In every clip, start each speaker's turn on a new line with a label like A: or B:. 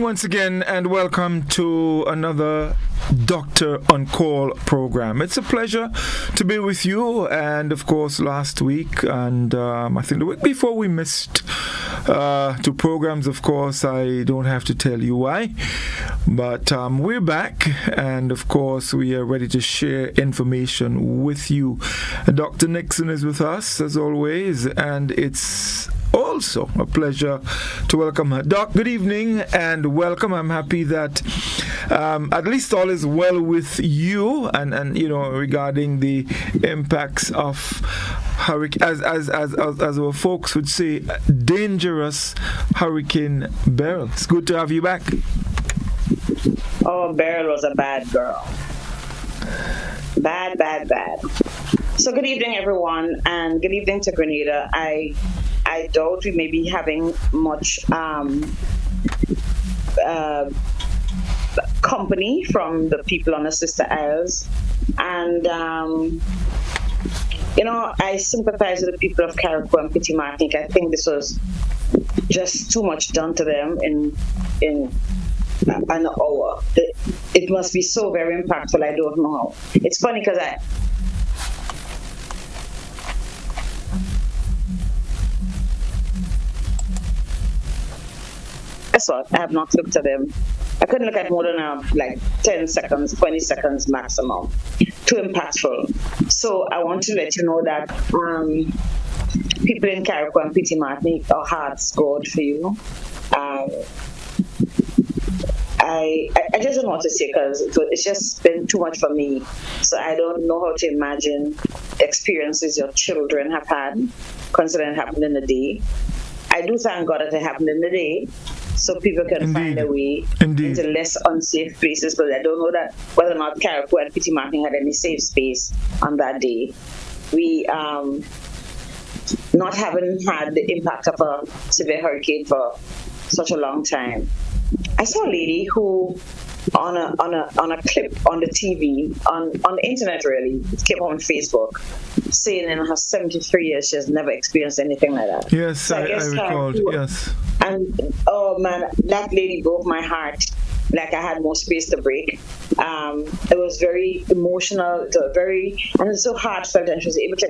A: once again, and welcome to another Doctor on Call program. It's a pleasure to be with you, and of course last week and I think the week before we missed two programs. Of course, I don't have to tell you why, but we're back, and of course we are ready to share information with you. Dr. Nixon is with us as always, and it's also a pleasure to welcome her. Doc, good evening and welcome. I'm happy that at least all is well with you, and you know, regarding the impacts of hurricane, as our folks would say, dangerous Hurricane Beryl. It's good to have you back.
B: Oh, Beryl was a bad girl. Bad. So good evening, everyone, and good evening to Grenada. I doubt we may be having much company from the people on the Sister Isles. And, you know, I sympathize with the people of Carriacou and Petit Martinique. I think this was just too much done to them in an hour. It must be so very impactful. I don't know how. It's funny because Guess what? I have not looked at them. I couldn't look at more than like 10 seconds, 20 seconds maximum. Too impactful. So I want to let you know that people in Carriacou and Petit Martinique, our hearts go out for you. I just don't know what to say because it's just been too much for me. So I don't know how to imagine the experiences your children have had, considering it happened in the day. I do thank God that it happened in the day, so people can find a way into less unsafe places. But I don't know that whether or not Carriacou and Petit Martinique had any safe space on that day. We not having had the impact of a severe hurricane for such a long time. I saw a lady who, on a clip on the TV, on the internet really, it came on Facebook, saying in her 73 years she has never experienced anything like that.
A: Yes, so I recalled, yes. And
B: oh man, that lady broke my heart. Like I had more space to break. It was very emotional, and it was so heartfelt, and she was able to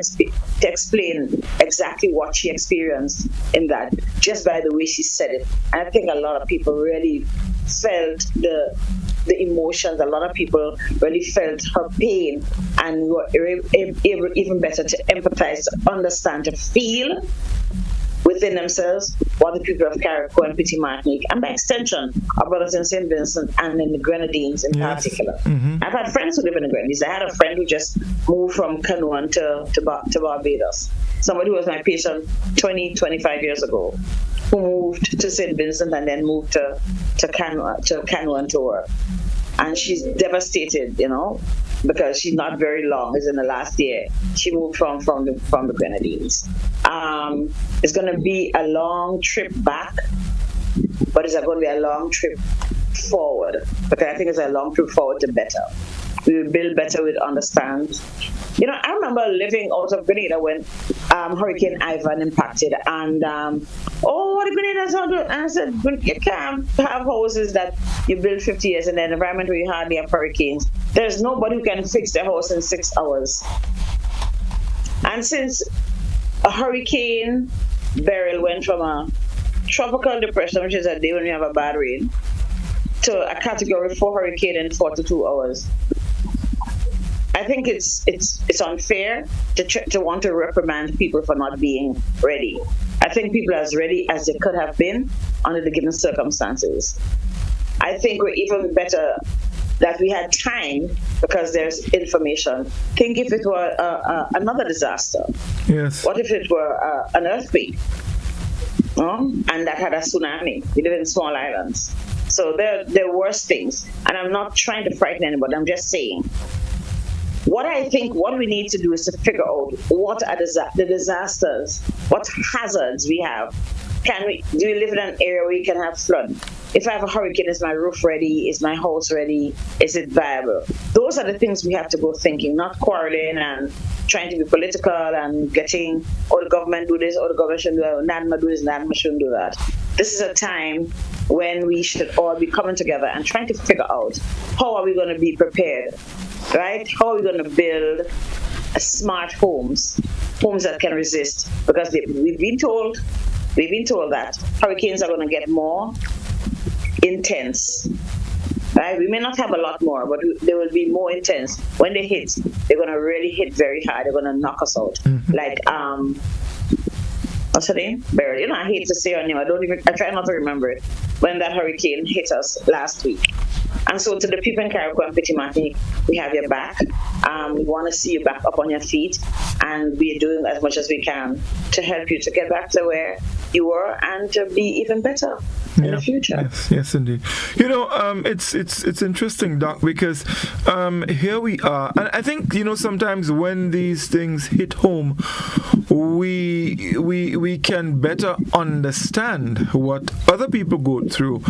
B: explain exactly what she experienced in that, just by the way she said it. And I think a lot of people really felt the emotions. A lot of people really felt her pain and were able even better to empathize, to understand, to feel within themselves what the people of Carriacou and Petit Martinique, and by extension, our brothers in St. Vincent and in the Grenadines in particular. Mm-hmm. I've had friends who live in the Grenadines. I had a friend who just moved from Canoan to Barbados. Somebody who was my patient 25 years ago, who moved to St. Vincent and then moved to Canoan to work. And she's devastated, you know, because she's not very long. It's in the last year. She moved from the Grenadines. It's going to be a long trip back, but it's going to be a long trip forward, because I think it's a long trip forward to better. We will build better, we'll understand. You know, I remember living out of Grenada when Hurricane Ivan impacted, and what the Grenadians are doing. And I said, you can't have houses that you build 50 years in an environment where you hardly have hurricanes. There's nobody who can fix their house in 6 hours. And since a Hurricane Beryl went from a tropical depression, which is a day when you have a bad rain, to a Category 4 hurricane in 42 hours. I think it's unfair to want to reprimand people for not being ready. I think people are as ready as they could have been under the given circumstances. I think we're even better that we had time because there's information. Think if it were another disaster.
A: Yes.
B: What if it were an earthquake? And that had a tsunami? We live in small islands. So there are worse things. And I'm not trying to frighten anybody. I'm just saying. What we need to do is to figure out what are the disasters, what hazards we have. Do we live in an area where you can have flood? If I have a hurricane, is my roof ready? Is my house ready? Is it viable? Those are the things we have to go thinking, not quarreling and trying to be political and getting, the government do this, the government shouldn't do that, NADMA do this, NADMA shouldn't do that. this is a time when we should all be coming together and trying to figure out how are we going to be prepared, right? How are we going to build smart homes that can resist? Because we've been told that hurricanes are going to get more intense. Right? We may not have a lot more, but they will be more intense. When they hit, they're going to really hit very hard. They're going to knock us out. Like, what's her name? Barely. I hate to say her name. I try not to remember it. When that hurricane hit us last week. And so to the people in Carriacou and Petit Martinique, we have your back. We want to see you back up on your feet, and we're doing as much as we can to help you to get back to where you were and to be even better in the future.
A: Yes, indeed. It's interesting, Doc, because here we are, and I think sometimes when these things hit home, we can better understand what other people go through.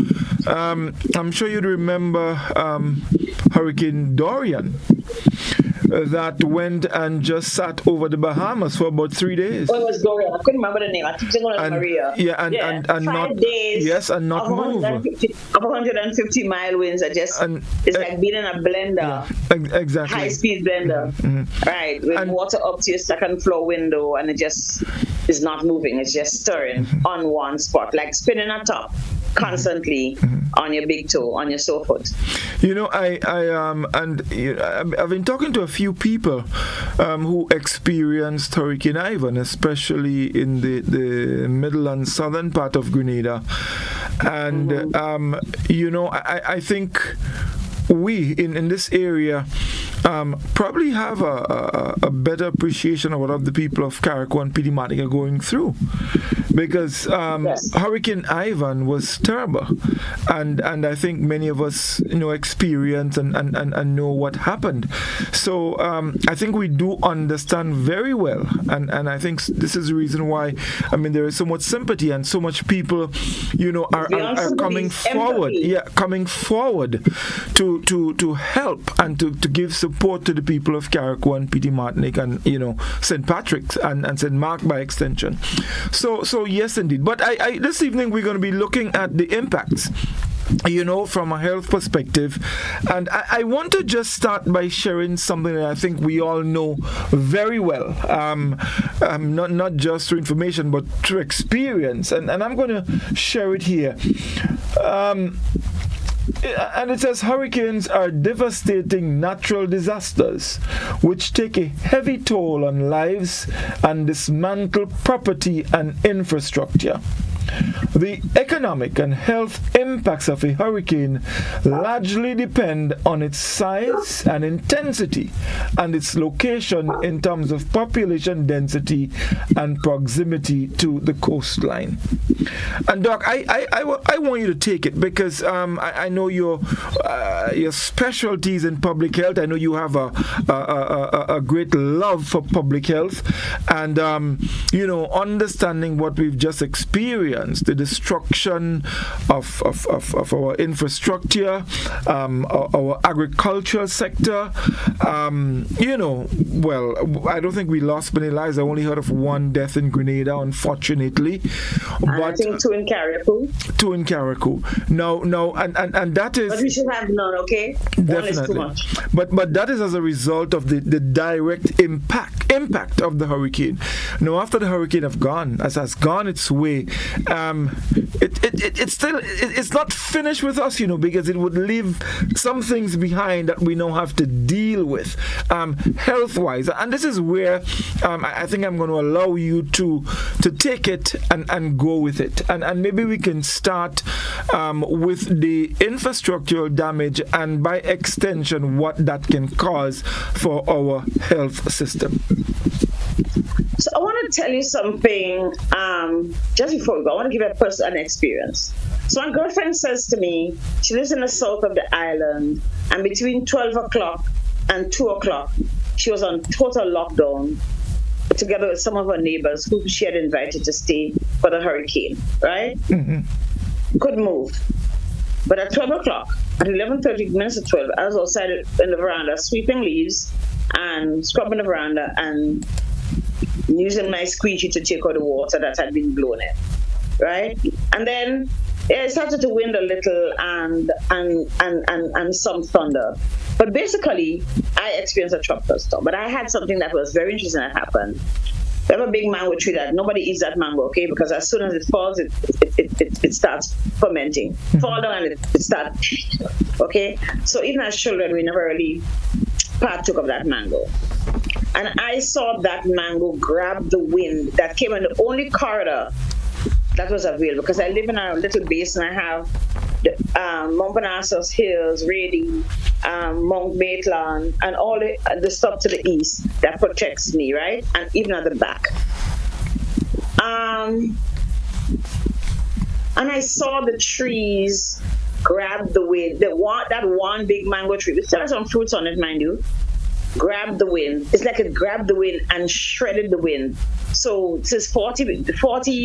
A: I'm sure you'd remember Hurricane Dorian that went and just sat over the Bahamas for about 3 days.
B: Oh, it was Dorian. I couldn't remember the name. I keep saying it was Maria.
A: Yeah, and
B: 5
A: not
B: days.
A: Yes, and not move.
B: 150 mile winds are just. It's like being in a blender.
A: Yeah, exactly.
B: High speed blender. Right, with water up to your second floor window, and it just is not moving. It's just stirring on one spot, like spinning a top constantly on your big toe, on your sore foot.
A: I've been talking to a few people who experienced Hurricane Ivan, especially in the middle and southern part of Grenada, and I think we in this area probably have a better appreciation of what other people of Carriacou and Petit Martinique are going through, because Hurricane Ivan was terrible, and I think many of us experience and know what happened. So I think we do understand very well, and I think this is the reason why there is so much sympathy and so much people are coming forward, coming forward to help and to give support to the people of Carriacou and Petit Martinique and St. Patrick's and St. Mark by extension. So yes, indeed. But I this evening we're going to be looking at the impacts, from a health perspective, and I want to just start by sharing something that I think we all know very well, not just through information but through experience, and I'm going to share it here. And it says hurricanes are devastating natural disasters which take a heavy toll on lives and dismantle property and infrastructure. The economic and health impacts of a hurricane largely depend on its size and intensity and its location in terms of population density and proximity to the coastline. And Doc, I want you to take it because I know your specialties in public health. I know you have a great love for public health, and understanding what we've just experienced, the destruction of our infrastructure, our agricultural sector. Well, I don't think we lost many lives. I only heard of one death in Grenada, unfortunately.
B: But I think 2 in Carriacou.
A: 2 in Carriacou. No, and that is.
B: But we should have none, okay?
A: Definitely.
B: 1 is too much.
A: But that is as a result of the direct impact of the hurricane. Now, after the hurricane has gone its way, it's not finished with us, because it would leave some things behind that we now have to deal with, health-wise. And this is where I think I'm going to allow you to take it and go with it. And maybe we can start with the infrastructural damage and by extension what that can cause for our health system.
B: So I want to tell you something just before we go. I want to give you a personal experience. So my girlfriend says to me, she lives in the south of the island, and between 12 o'clock and 2 o'clock, she was on total lockdown together with some of her neighbors who she had invited to stay for the hurricane, right? Couldn't move. But at 12 o'clock, at 11:30 minutes to 12, I was outside in the veranda sweeping leaves and scrubbing the veranda and using my squeegee to take out the water that had been blown in, right? And then it started to wind a little and some thunder. But basically, I experienced a tropical storm. But I had something that was very interesting that happened. We have a big mango tree that nobody eats that mango, okay? Because as soon as it falls, it starts fermenting. Fall down and it starts, okay? So even as children, we never really partook of that mango. And I saw that mango grab the wind that came in the only corridor that was available, because I live in a little basin. I have the Montparnasse Hills, Reedy, Mount Maitland, and all the stuff to the east that protects me, right? And even at the back. And I saw the trees grab the wind. That one big mango tree, which still has some fruits on it, mind you, grabbed the wind. It's like it grabbed the wind and shredded the wind. So it says 40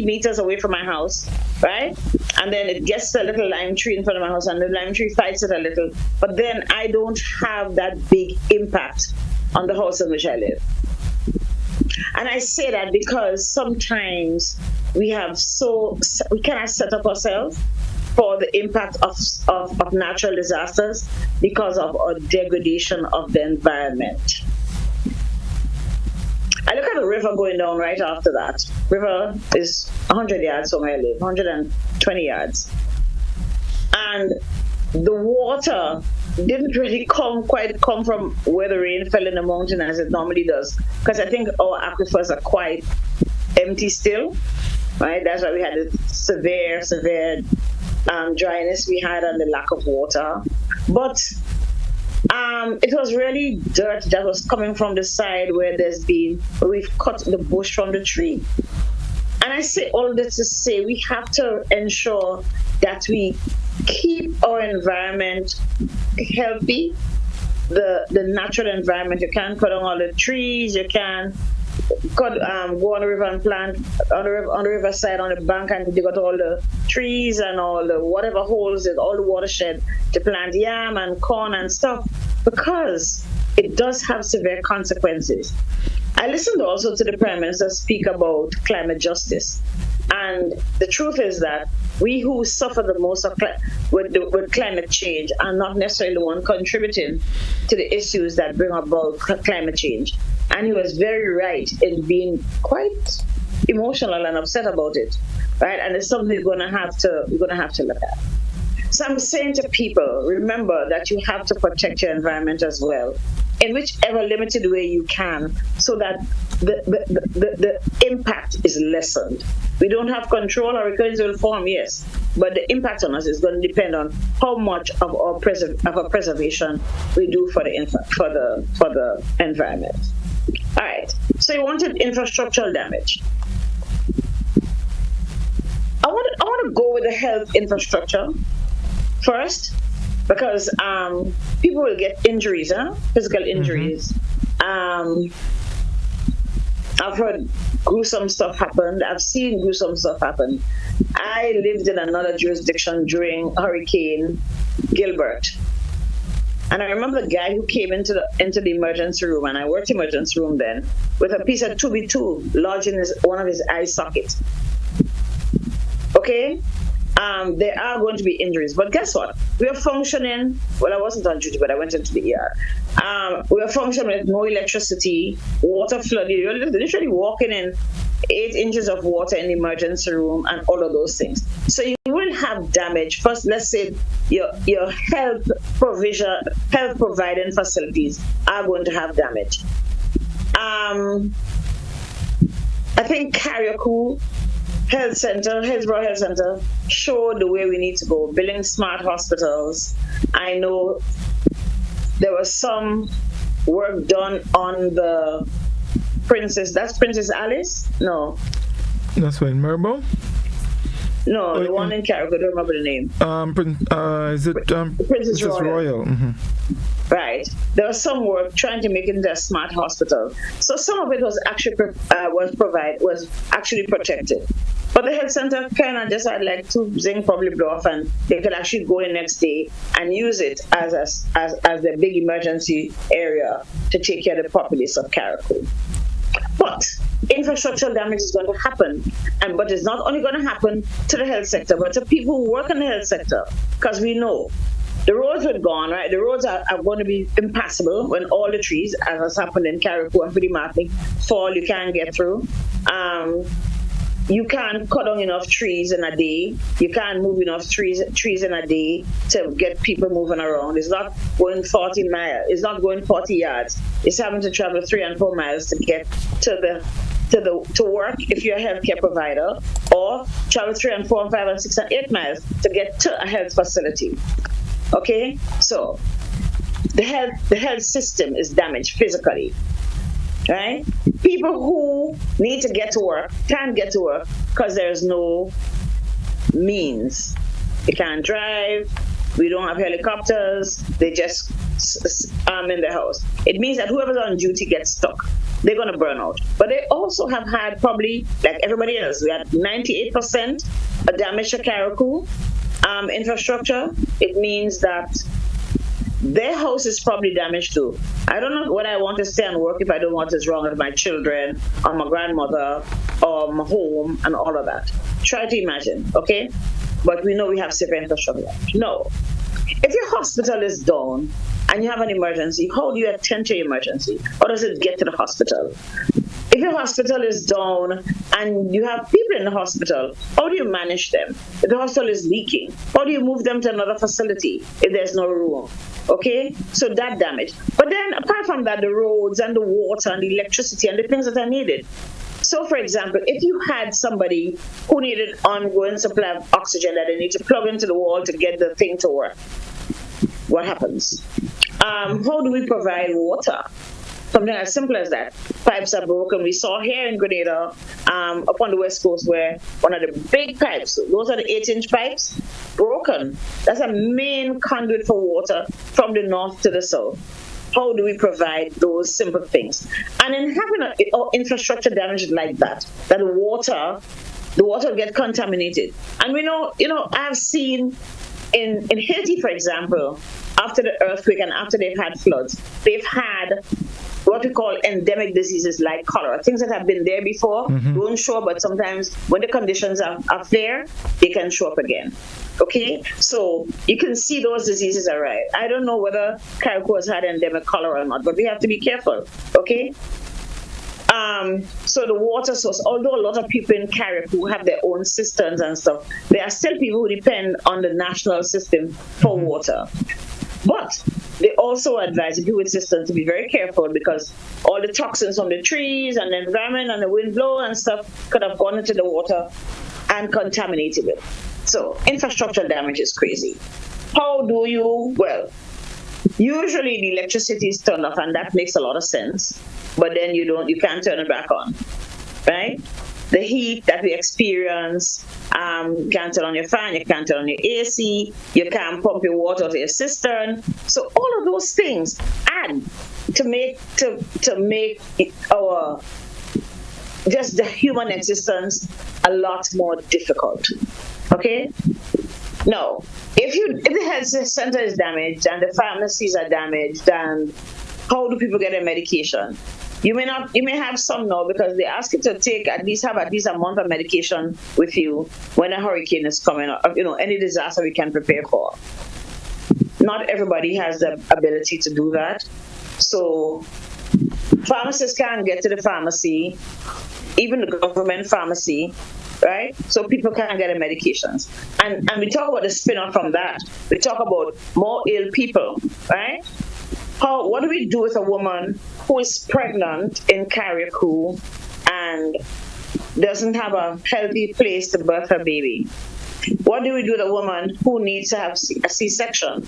B: meters away from my house, right? And then it gets to a little lime tree in front of my house, and the lime tree fights it a little. But then I don't have that big impact on the house in which I live. And I say that because sometimes we cannot set up ourselves for the impact of natural disasters because of our degradation of the environment. I look at a river going down right after that. River is 100 yards from where I live, 120 yards. And the water didn't really come from where the rain fell in the mountain as it normally does. Because I think our aquifers are quite empty still, right? That's why we had the severe dryness we had and the lack of water. But it was really dirt that was coming from the side where we've cut the bush from the tree. And I say all this to say we have to ensure that we keep our environment healthy, the natural environment. You can't cut down all the trees, you can go on the river and plant on the riverside on the bank and dig out all the trees and all the whatever holes in all the watershed to plant yam and corn and stuff, because it does have severe consequences. I listened also to the Prime Minister speak about climate justice, and the truth is that we who suffer the most with climate change are not necessarily the one contributing to the issues that bring about climate change. And he was very right in being quite emotional and upset about it, right? And it's something we're going to have to look at. So I'm saying to people, remember that you have to protect your environment as well, in whichever limited way you can, so that the impact is lessened. We don't have control. Hurricanes will form, yes, but the impact on us is going to depend on how much of our preservation we do for the environment. All right. So you wanted infrastructural damage. I want to go with the health infrastructure first, because people will get injuries, physical injuries. I've heard gruesome stuff happen. I've seen gruesome stuff happen. I lived in another jurisdiction during Hurricane Gilbert. And I remember the guy who came into the emergency room, and I worked emergency room then, with a piece of 2B2 lodged in one of his eye sockets. Okay? There are going to be injuries, but guess what? We are functioning. Well, I wasn't on duty, but I went into the ER. We are functioning with no electricity, water flooding. You're literally walking in 8 inches of water in the emergency room, and all of those things. So you will have damage. First, let's say your health providing facilities are going to have damage. I think Carriacou Hillsborough Health Center showed the way we need to go, building smart hospitals. I know there was some work done on the Princess Alice? No.
A: That's what, in Marble?
B: No, the one in Carriacou, I don't remember the name.
A: Is it Princess Royal? Mm-hmm.
B: Right. There was some work trying to make it into a smart hospital. So some of it was actually actually protected. But the health center kind of just had like 2 zinc probably blow off, and they could actually go in next day and use it as the big emergency area to take care of the populace of Carriacou. But infrastructural damage is going to happen, but it's not only going to happen to the health sector, but to people who work in the health sector, because we know the roads were gone, right? The roads are going to be impassable when all the trees, as has happened in Carriacou and Pretty Martin, fall. You can't get through. You can't cut down enough trees in a day. You can't move enough trees in a day to get people moving around. It's not going 40 miles. It's not going 40 yards. It's having to travel 3 and 4 miles to get to work if you're a healthcare provider, or travel 3 and 4 and 5 and 6 and 8 miles to get to a health facility. Okay, so the health system is damaged physically. Right? People who need to get to work can't get to work because there's no means. They can't drive. We don't have helicopters. They just in the house. It means that whoever's on duty gets stuck. They're going to burn out. But they also have had probably, like everybody else, we had 98% damage to Carriacou infrastructure. It means that their house is probably damaged too. I don't know what I want to stay and work if I don't want what's wrong with my children or my grandmother or my home and all of that. Try to imagine, okay? But we know we have severe infrastructure. No. If your hospital is down and you have an emergency, how do you attend to your emergency? How does it get to the hospital? If your hospital is down and you have people in the hospital, how do you manage them? If the hospital is leaking, how do you move them to another facility if there's no room? Okay, so that damage. But then apart from that, the roads and the water and the electricity and the things that are needed. So for example, if you had somebody who needed ongoing supply of oxygen that they need to plug into the wall to get the thing to work, what happens? How do we provide water? Something as simple as that. Pipes are broken. We saw here in Grenada, up on the west coast, where one of the big pipes, those are the 8-inch pipes, broken. That's a main conduit for water from the north to the south. How do we provide those simple things? And in having an infrastructure damage like that the water will get contaminated. And we know, I've seen in Haiti, for example, after the earthquake and after they've had floods, they've had what we call endemic diseases like cholera, things that have been there before, don't show up, but sometimes when the conditions are fair, they can show up again. Okay, so you can see those diseases are right. I don't know whether Carriacou has had endemic cholera or not, but we have to be careful. Okay. So the water source, although a lot of people in Carriacou have their own cisterns and stuff, there are still people who depend on the national system for water. But they also advise the people with cisterns to be very careful, because all the toxins from the trees and the environment and the wind blow and stuff could have gone into the water and contaminated it. So infrastructure damage is crazy. How do you, well, usually the electricity is turned off, and that makes a lot of sense, but then you can't turn it back on, right? The heat that we experience, you can't turn on your fan, you can't turn on your AC, you can't pump your water out of your cistern. So all of those things add to make our just the human existence a lot more difficult. Okay? No. If the health center is damaged and the pharmacies are damaged, and how do people get their medication? You may have some now, because they ask you to have at least a month of medication with you when a hurricane is coming up, any disaster we can prepare for. Not everybody has the ability to do that. So pharmacists can't get to the pharmacy, even the government pharmacy, right? So people can't get their medications. And we talk about the spin-off from that. We talk about more ill people, right? What do we do with a woman who is pregnant in Carriacou and doesn't have a healthy place to birth her baby? What do we do with a woman who needs to have a C-section?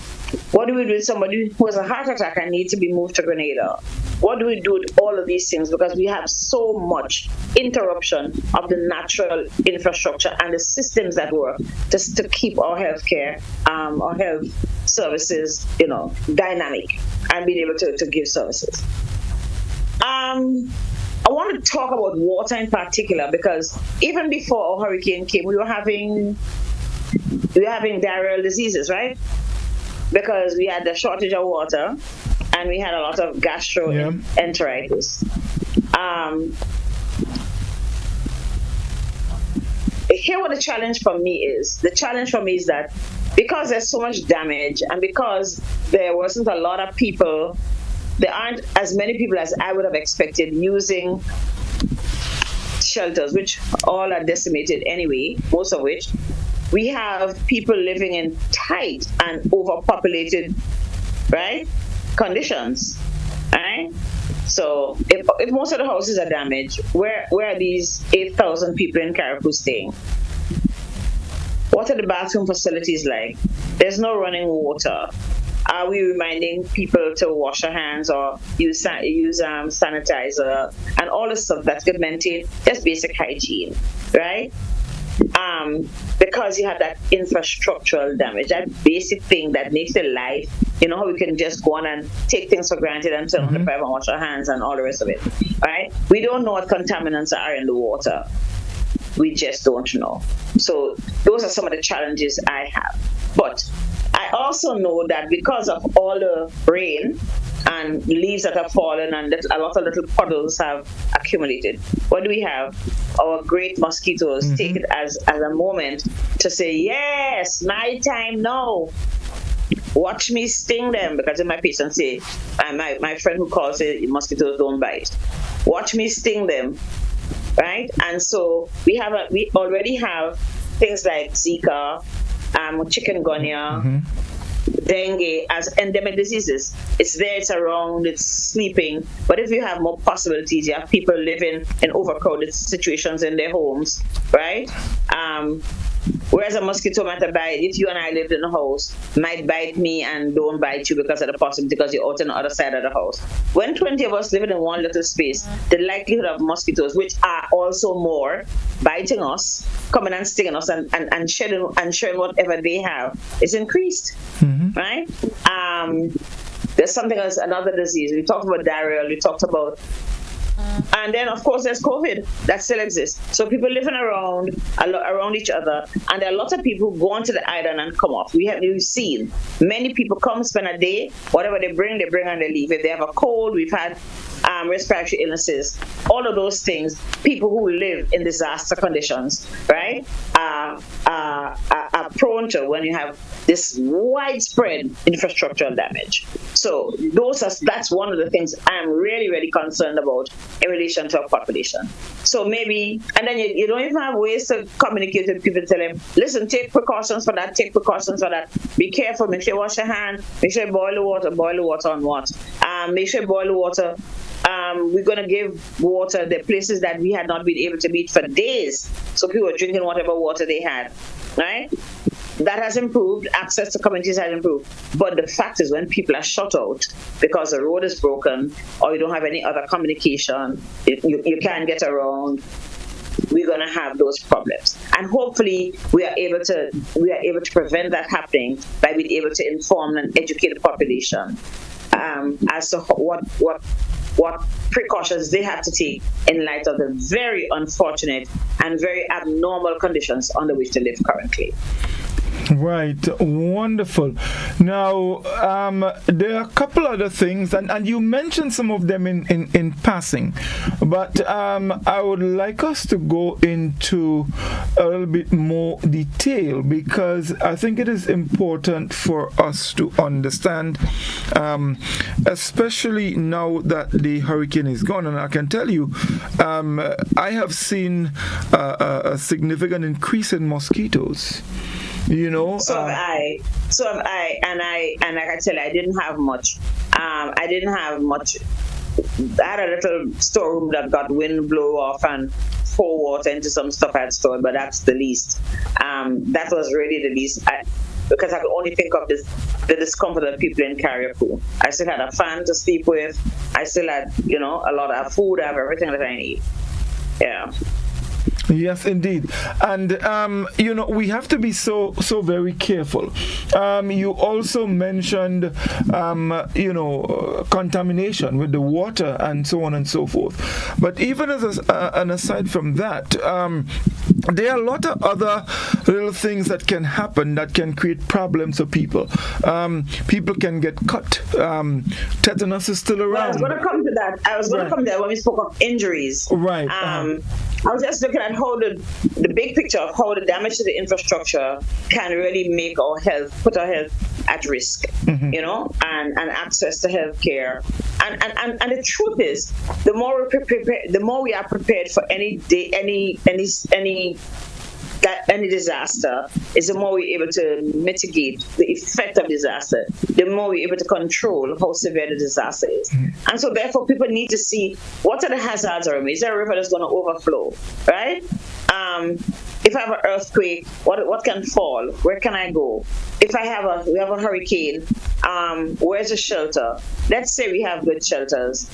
B: What do we do with somebody who has a heart attack and needs to be moved to Grenada? What do we do with all of these things? Because we have so much interruption of the natural infrastructure and the systems that work just to keep our healthcare, our health services, dynamic and being able to give services. I want to talk about water in particular, because even before our hurricane came, we were having diarrheal diseases, right? Because we had the shortage of water and we had a lot of gastroenteritis. here what the challenge for me is. The challenge for me is that because there's so much damage and because there wasn't a lot of people, there aren't as many people as I would have expected using shelters, which all are decimated anyway, most of which. We have people living in tight and overpopulated, right, conditions, right? So if most of the houses are damaged, where are these 8,000 people in Carriacou staying? What are the bathroom facilities like? There's no running water. Are we reminding people to wash their hands or use sanitizer and all the stuff that could maintain just basic hygiene, right? Because you have that infrastructural damage, that basic thing that makes your life, how we can just go on and take things for granted and turn on the pipe and wash our hands and all the rest of it, right? We don't know what contaminants are in the water. We just don't know. So those are some of the challenges I have. But I also know that because of all the rain and leaves that have fallen and a lot of little puddles have accumulated, what do we have? Our great mosquitoes take it as a moment to say, yes, my time now. Watch me sting them, because my patients say, and my friend who calls say mosquitoes don't bite. Watch me sting them, right? And so we already have things like Zika, chikungunya, dengue as endemic diseases. It's there, it's around, it's sleeping. But if you have more possibilities, you have people living in overcrowded situations in their homes, right? Whereas a mosquito might bite, if you and I lived in a house, might bite me and don't bite you because of the possibility, because you're out on the other side of the house. When 20 of us living in one little space, the likelihood of mosquitoes, which are also more, biting us, coming and stinging us and shedding whatever they have, is increased, right? There's something else, another disease. We talked about diarrhea, we talked about and then, of course, there's COVID that still exists. So people living around each other, and there are lots of people who go onto the island and come off. We've seen many people come, spend a day, whatever they bring and they leave. If they have a cold, we've had respiratory illnesses, all of those things. People who live in disaster conditions, right, are prone to when you have this widespread infrastructural damage. So that's one of the things I'm really, really concerned about in relation to our population. So maybe, and then you don't even have ways to communicate with people, tell them, listen, take precautions for that, be careful, make sure you wash your hands, make sure you boil the water on what? Make sure you boil the water. We're going to give water the places that we had not been able to meet for days. So people were drinking whatever water they had, right? That has improved. Access to communities has improved. But the fact is, when people are shut out because the road is broken or you don't have any other communication, you can't get around, we're going to have those problems. And hopefully we are able to prevent that happening by being able to inform and educate the population as to what precautions they have to take in light of the very unfortunate and very abnormal conditions under which they live currently.
A: Right, wonderful. Now, there are a couple other things, and you mentioned some of them in passing, but I would like us to go into a little bit more detail, because I think it is important for us to understand, especially now that the hurricane is gone. And I can tell you, I have seen a significant increase in mosquitoes. So have I, and like I tell you, I didn't have much. I had a little storeroom that got wind blow off and pour water into some stuff I had stored, but that's the least. That was really the least, because I could only think of the discomfort of people in Carriacou. I still had a fan to sleep with. I still had, a lot of food. I have everything that I need. Yeah. Yes, indeed. And, we have to be so very careful. You also mentioned, contamination with the water and so on and so forth. But even as an aside from that, there are a lot of other little things that can happen that can create problems for people. People can get cut. Tetanus is still around.
B: Well, I was going to come to that. Come to that when we spoke of injuries.
A: Right.
B: I was just looking at how the big picture of how the damage to the infrastructure can really make our health, put our health at risk, and access to health care. And the truth is, the more we prepare, the more we are prepared for any day, any disaster, is the more we're able to mitigate the effect of disaster, the more we're able to control how severe the disaster is. And so therefore people need to see what are the hazards around me. Is there a river that's going to overflow, right? If I have an earthquake, what can fall? Where can I go? If we have a hurricane, where's the shelter? Let's say we have good shelters.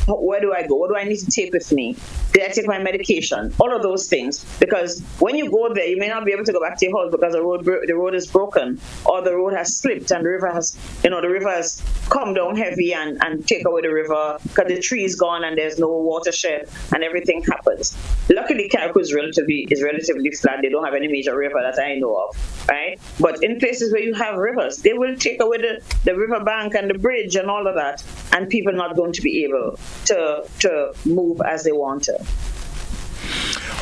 B: Where do I go? What do I need to take with me? Did I take my medication? All of those things. Because when you go there, you may not be able to go back to your house because the road is broken, or the road has slipped and the river has come down heavy and take away the river because the tree is gone and there's no watershed and everything happens. Luckily, Carriacou is relatively flat. They don't have any major river that I know of, right? But in places where you have rivers, they will take away the river bank and the bridge and all of that, and people are not going to be able to move as they want to.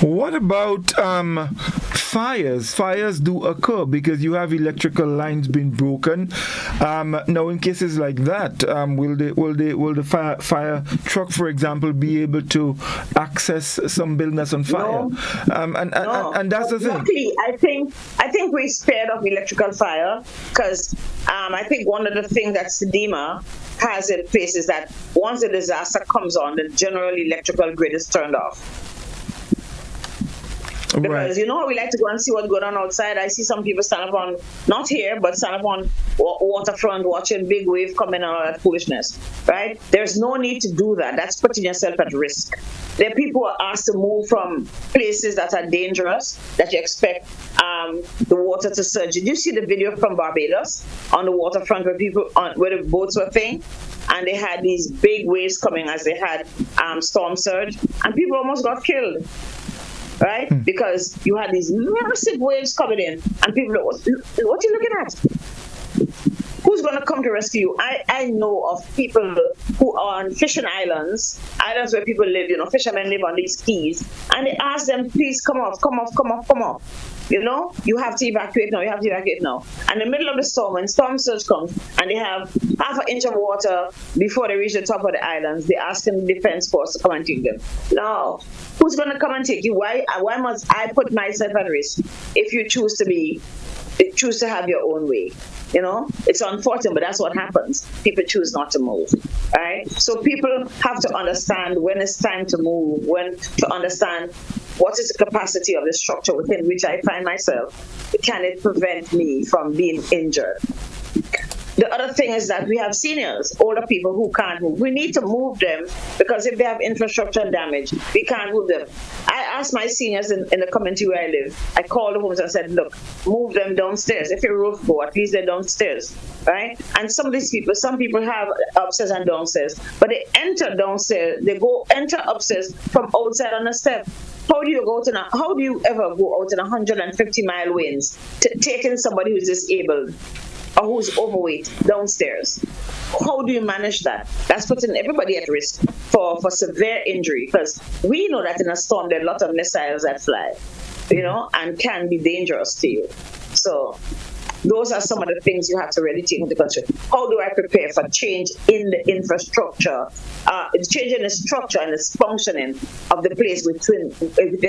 A: What about fires? Fires do occur because you have electrical lines being broken. Now, in cases like that, will the fire truck, for example, be able to access some buildings on fire?
B: No.
A: And that's the thing.
B: Luckily, I think we spared of electrical fire because I think one of the things that SEDEMA has in place is that once a disaster comes on, the general electrical grid is turned off. Because you know how we like to go and see what's going on outside. I see some people stand up on, not here, but stand up on waterfront watching big wave coming and all that foolishness, right? There's no need to do that. That's putting yourself at risk. There are people who are asked to move from places that are dangerous, that you expect the water to surge. Did you see the video from Barbados on the waterfront where the boats were thing? And they had these big waves coming as they had storm surge, and people almost got killed. Right? Because you had these massive waves coming in, and people are, what are you looking at? Who's going to come to rescue you? I know of people who are on fishing islands where people live, fishermen live on these keys, and they ask them, please come off. You have to evacuate now. And in the middle of the storm, when storm surge comes, and they have half an inch of water before they reach the top of the islands, they ask the defense force to come and take them. No. Who's going to come and take you? Why must I put myself at risk if you choose to have your own way? It's unfortunate, but that's what happens. People choose not to move, right? So people have to understand when it's time to move, when to understand what is the capacity of the structure within which I find myself. Can it prevent me from being injured? The other thing is that we have seniors, older people who can't move. We need to move them because if they have infrastructure damage, we can't move them. I asked my seniors in the community where I live, I called the homes and said, look, move them downstairs. If you're roof go, at least they're downstairs, right? And some people have upstairs and downstairs, but they enter downstairs, enter upstairs from outside on the step. How do you ever go out in 150-mile winds taking somebody who's disabled or who's overweight downstairs? How do you manage that? That's putting everybody at risk for severe injury, because we know that in a storm there are a lot of missiles that fly, and can be dangerous to you. So those are some of the things you have to really take into consideration. How do I prepare for change in the infrastructure, change in the structure and the functioning of the place within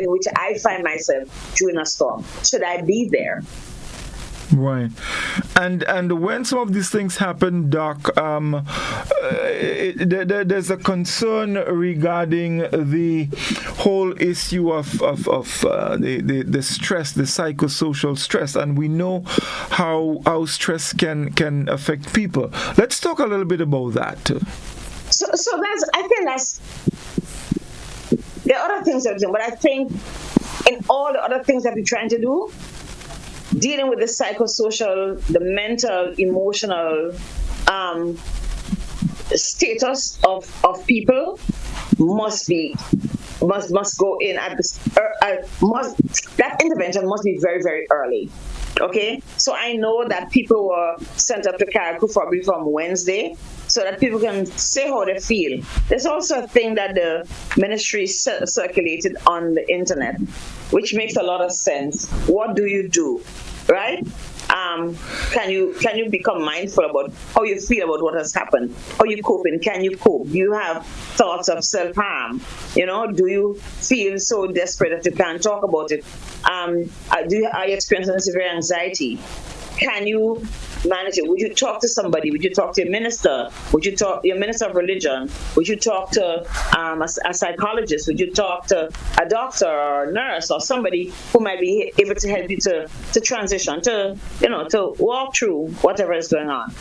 B: which I find myself during a storm? Should I be there?
A: Right. And when some of these things happen, Doc, there's a concern regarding the whole issue of the stress, the psychosocial stress, and we know how stress can affect people. Let's talk a little bit about that.
B: So I think that's there are other things that we're doing, but I think in all the other things that we're trying to do, dealing with the psychosocial, the mental, emotional status of people must go in at that intervention must be very, very early. Okay, so I know that people were sent up to Carriacou probably from Wednesday. so that people can say how they feel. There's also a thing that the ministry circulated on the internet, which makes a lot of sense. What do you do, right? Can you become mindful about how you feel about what has happened? How you coping? Can you cope? Do you have thoughts of self-harm? Do you feel so desperate that you can't talk about it? Are you experiencing severe anxiety? Can you manage it? Would you talk to somebody? Would you talk to your minister? Would you talk to your minister of religion? Would you talk to a psychologist? Would you talk to a doctor or a nurse or somebody who might be able to help you to transition, to walk through whatever is going on?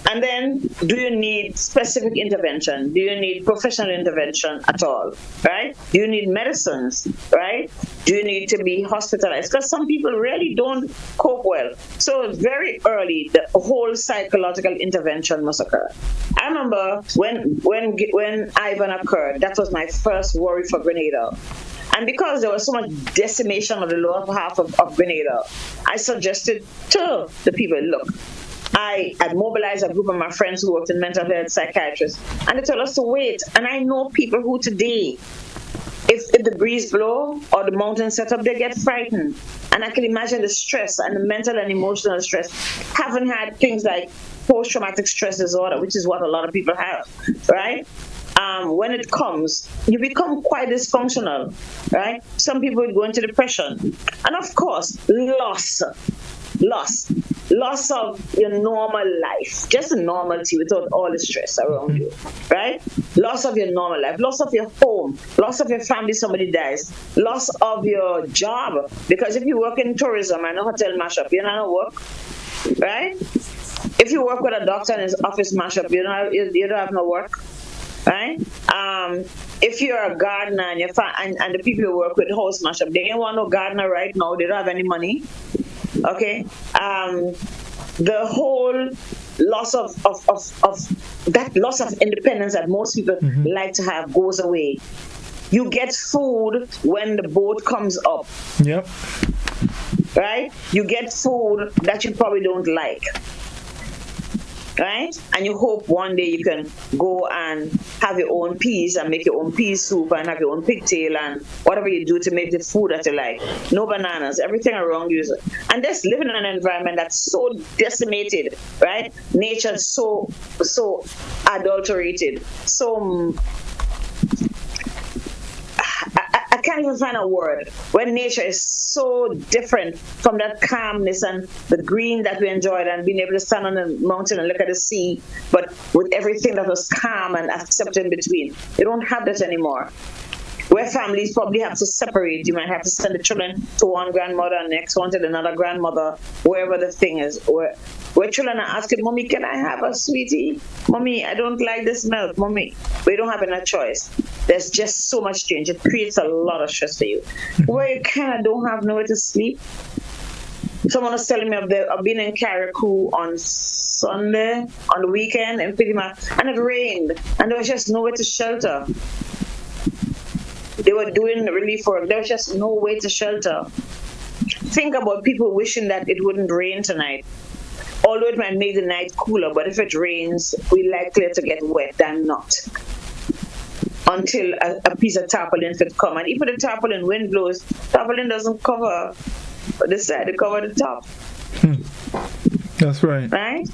B: And then, do you need specific intervention? Do you need professional intervention at all, right? Do you need medicines, right? Do you need to be hospitalized? Because some people really don't cope well. So very early, the whole psychological intervention must occur. I remember when Ivan occurred, that was my first worry for Grenada. And because there was so much decimation of the lower half of Grenada, I suggested to the people, look, I had mobilized a group of my friends who worked in mental health psychiatrists, and they told us to wait. And I know people who today, if the breeze blow or the mountains set up, they get frightened. And I can imagine the stress and the mental and emotional stress. Haven't had things like post-traumatic stress disorder, which is what a lot of people have, right? When it comes, you become quite dysfunctional, right? Some people would go into depression. And of course, loss of your normal life, just a normality without all the stress around you, right? Loss of your normal life, loss of your home, loss of your family, somebody dies, loss of your job, because if you work in tourism and a hotel mashup, you're not at work, right? If you work with a doctor and his office mashup, you don't have no work, right? If you're a gardener and the people you work with house mashup, they don't want no gardener right now, they don't have any money. Okay, the whole loss of that loss of independence that most people like to have goes away. You get food when the boat comes up.
A: Yep.
B: Right? You get food that you probably don't like. Right? And you hope one day you can go and have your own peas and make your own pea soup and have your own pigtail and whatever you do to make the food that you like. No bananas, everything around you. And just living in an environment that's so decimated, right? Nature's so adulterated, so I can't even find a word when nature is so different from that calmness and the green that we enjoyed and being able to stand on the mountain and look at the sea, but with everything that was calm and accepted in between. You don't have that anymore. Where families probably have to separate. You might have to send the children to one grandmother and the next one to another grandmother, wherever the thing is. Where children are asking, Mommy, can I have a sweetie? Mommy, I don't like this milk. Mommy, we don't have any choice. There's just so much change. It creates a lot of stress for you. Where you kind of don't have nowhere to sleep. Someone was telling me of being in Carriacou on Sunday, on the weekend, and pretty much, and it rained, and there was just nowhere to shelter. They were doing relief work. There was just no way to shelter. Think about people wishing that it wouldn't rain tonight. Although it might make the night cooler, but if it rains, we're likely to get wet than not. Until a piece of tarpaulin could come. And even the tarpaulin wind blows, tarpaulin doesn't cover the side, it covers the top.
A: That's right.
B: Right?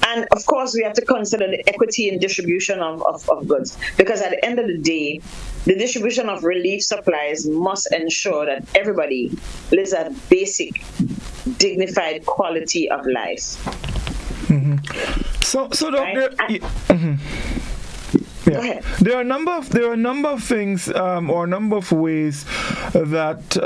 B: And of course, we have to consider the equity in distribution of goods. Because at the end of the day, the distribution of relief supplies must ensure that everybody lives a basic, dignified quality of life.
A: So
B: right?
A: Doctor, yeah. There are a number of things or a number of ways that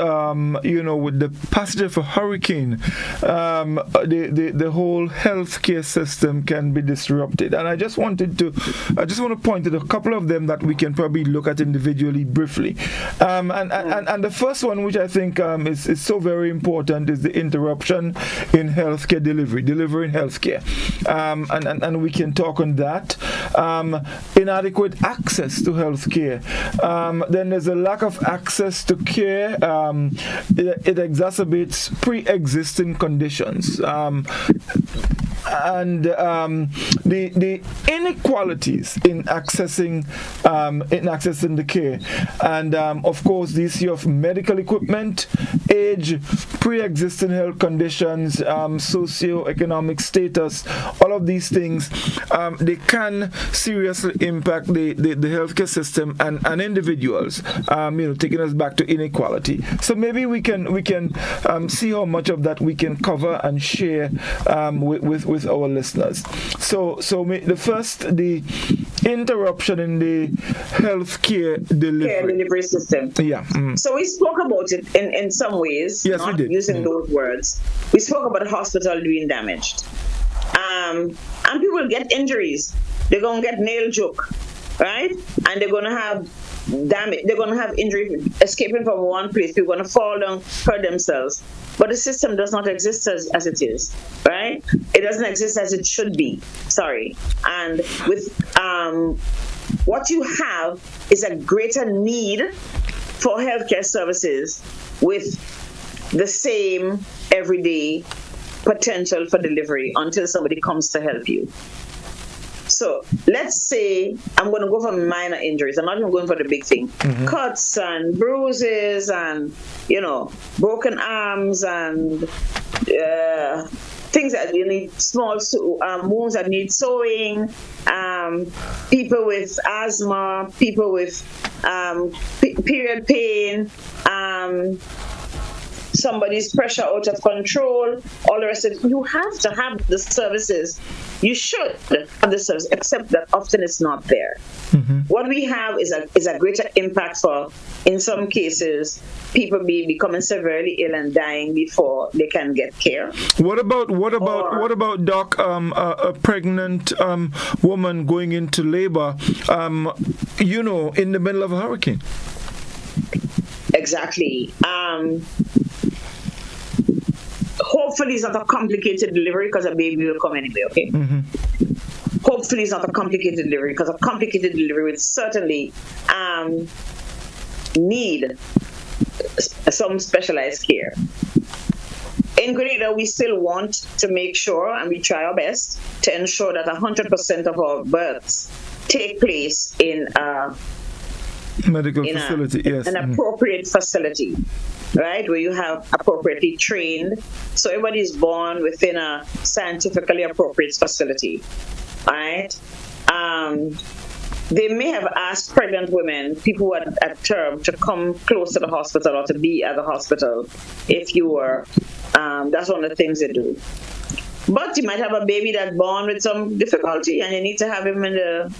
A: with the passage of a hurricane, the whole healthcare system can be disrupted. And I just want to point to a couple of them that we can probably look at individually briefly. And the first one, which I think is so very important, is the interruption in healthcare delivering healthcare. And we can talk on that. inadequate access to health care. Then there's a lack of access to care. It exacerbates pre-existing conditions. And the inequalities in accessing the care, and of course the issue of medical equipment, age, pre-existing health conditions, socio-economic status, all of these things, they can seriously impact the healthcare system and individuals, taking us back to inequality. So maybe we can see how much of that we can cover and share with our listeners. So the interruption in the healthcare delivery
B: system.
A: Yeah.
B: So we spoke about it in some ways.
A: Yes,
B: not
A: we did.
B: Using those words. We spoke about the hospital being damaged. And people get injuries. They're gonna get nail joke, right? And they're gonna have damage. They're gonna have injury escaping from one place. They're gonna fall down, hurt themselves. But the system does not exist as it is, right? It doesn't exist as it should be. Sorry. And with what you have is a greater need for healthcare services with the same everyday potential for delivery until somebody comes to help you. So let's say I'm going to go for minor injuries. I'm not even going for the big thing. Mm-hmm. Cuts and bruises and, broken arms and things that you need, small wounds that need sewing, people with asthma, people with period pain, somebody's pressure out of control, all the rest of it. You have to have the services. You should have the service, except that often it's not there. Mm-hmm. What we have is a greater impact for, in some cases, people becoming severely ill and dying before they can get care.
A: What about Doc? A pregnant woman going into labor, in the middle of a hurricane.
B: Exactly. Hopefully it's not a complicated delivery because a baby will come anyway, okay? Mm-hmm. Hopefully it's not a complicated delivery because a complicated delivery would certainly need some specialized care. In Grenada, we still want to make sure, and we try our best, to ensure that 100% of our births take place in a
A: medical facility, yes.
B: An appropriate facility, right, where you have appropriately trained, so everybody is born within a scientifically appropriate facility, right? They may have asked pregnant women, people who are at term, to come close to the hospital or to be at the hospital if you were. That's one of the things they do. But you might have a baby that's born with some difficulty, and you need to have him in the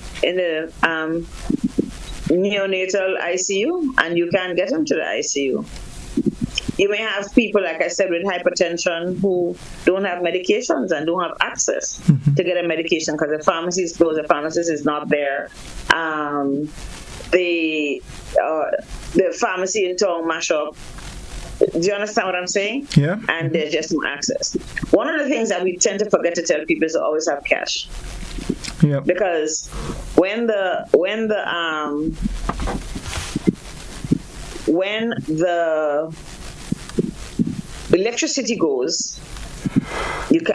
B: neonatal ICU, and you can't get them to the ICU. You may have people, like I said, with hypertension who don't have medications and don't have access to get a medication because the pharmacy is closed, the pharmacist is not there. The pharmacy in town mash up. Do you understand what I'm saying?
A: Yeah.
B: And there's just no access. One of the things that we tend to forget to tell people is to always have cash.
A: Yeah.
B: Because when the electricity goes,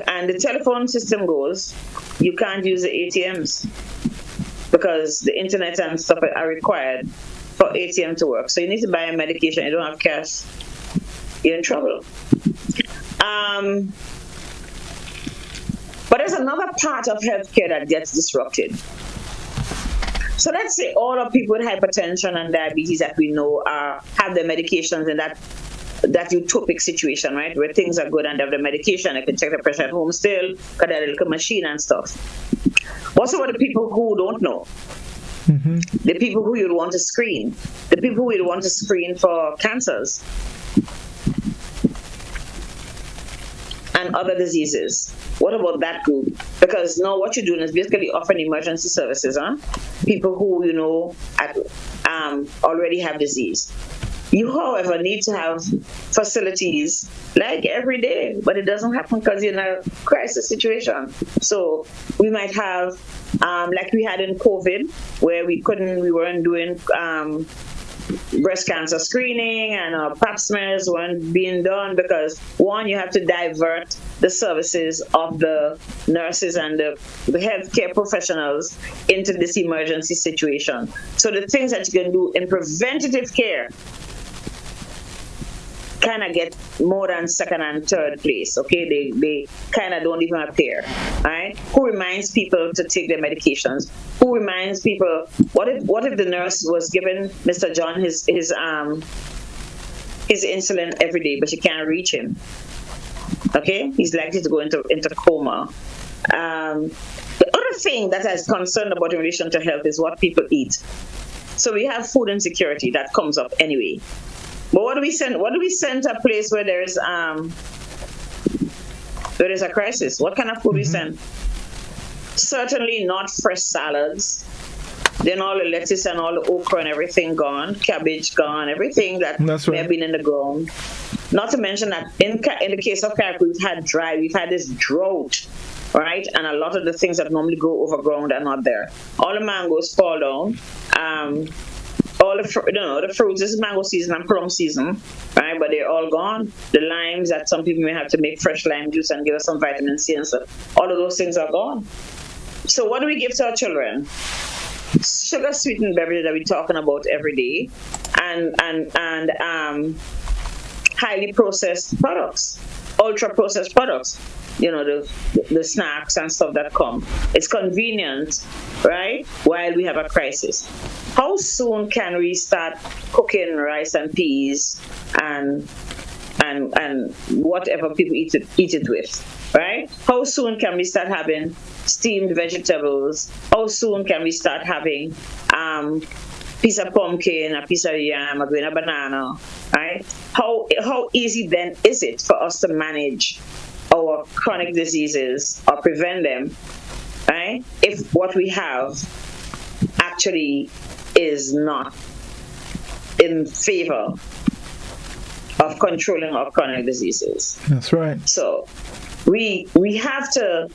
B: and the telephone system goes, you can't use the ATMs because the internet and stuff are required for ATM to work. So you need to buy a medication. You don't have cash, you're in trouble. But there's another part of healthcare that gets disrupted. So let's say all of people with hypertension and diabetes that we know have their medications in that utopic situation, right, where things are good and they have the medication, they can check the pressure at home still, got a little machine and stuff. What's about the people who don't know? Mm-hmm. The people who you'd want to screen, the people who you'd want to screen for cancers and other diseases. What about that group? Because now what you're doing is basically offering emergency services, people who already have disease. You, however, need to have facilities like every day, but it doesn't happen because you're in a crisis situation. So we might have, like we had in COVID, where we weren't doing breast cancer screening, and pap smears weren't being done because, one, you have to divert the services of the nurses and the healthcare professionals into this emergency situation. So the things that you can do in preventative care kind of get more than second and third place. Okay, they kind of don't even appear. Right? Who reminds people to take their medications? Who reminds people? What if the nurse was giving Mr. John his insulin every day, but she can't reach him? Okay, he's likely to go into coma. The other thing that is concerned about in relation to health is what people eat. So we have food insecurity that comes up anyway. But what do we send to a place where there is a crisis? What kind of food we send? Certainly not fresh salads. Then all the lettuce and all the okra and everything gone, cabbage gone, everything that may have been in the ground. Not to mention that in the case of Carrick, we've had this drought, right? And a lot of the things that normally grow overground are not there. All the mangoes fall down. All the fruits, this is mango season and plum season, right? But they're all gone. The limes that some people may have to make fresh lime juice and give us some vitamin C and stuff, all of those things are gone. So what do we give to our children? Sugar sweetened beverages that we're talking about every day, and highly processed products, ultra processed products. The snacks and stuff that come. It's convenient, right? While we have a crisis. How soon can we start cooking rice and peas and whatever people eat it with, right? How soon can we start having steamed vegetables? How soon can we start having piece of pumpkin, a piece of yam, a grain of banana, right? How easy then is it for us to manage our chronic diseases or prevent them, right? If what we have actually is not in favor of controlling our chronic diseases.
A: That's right.
B: So we have to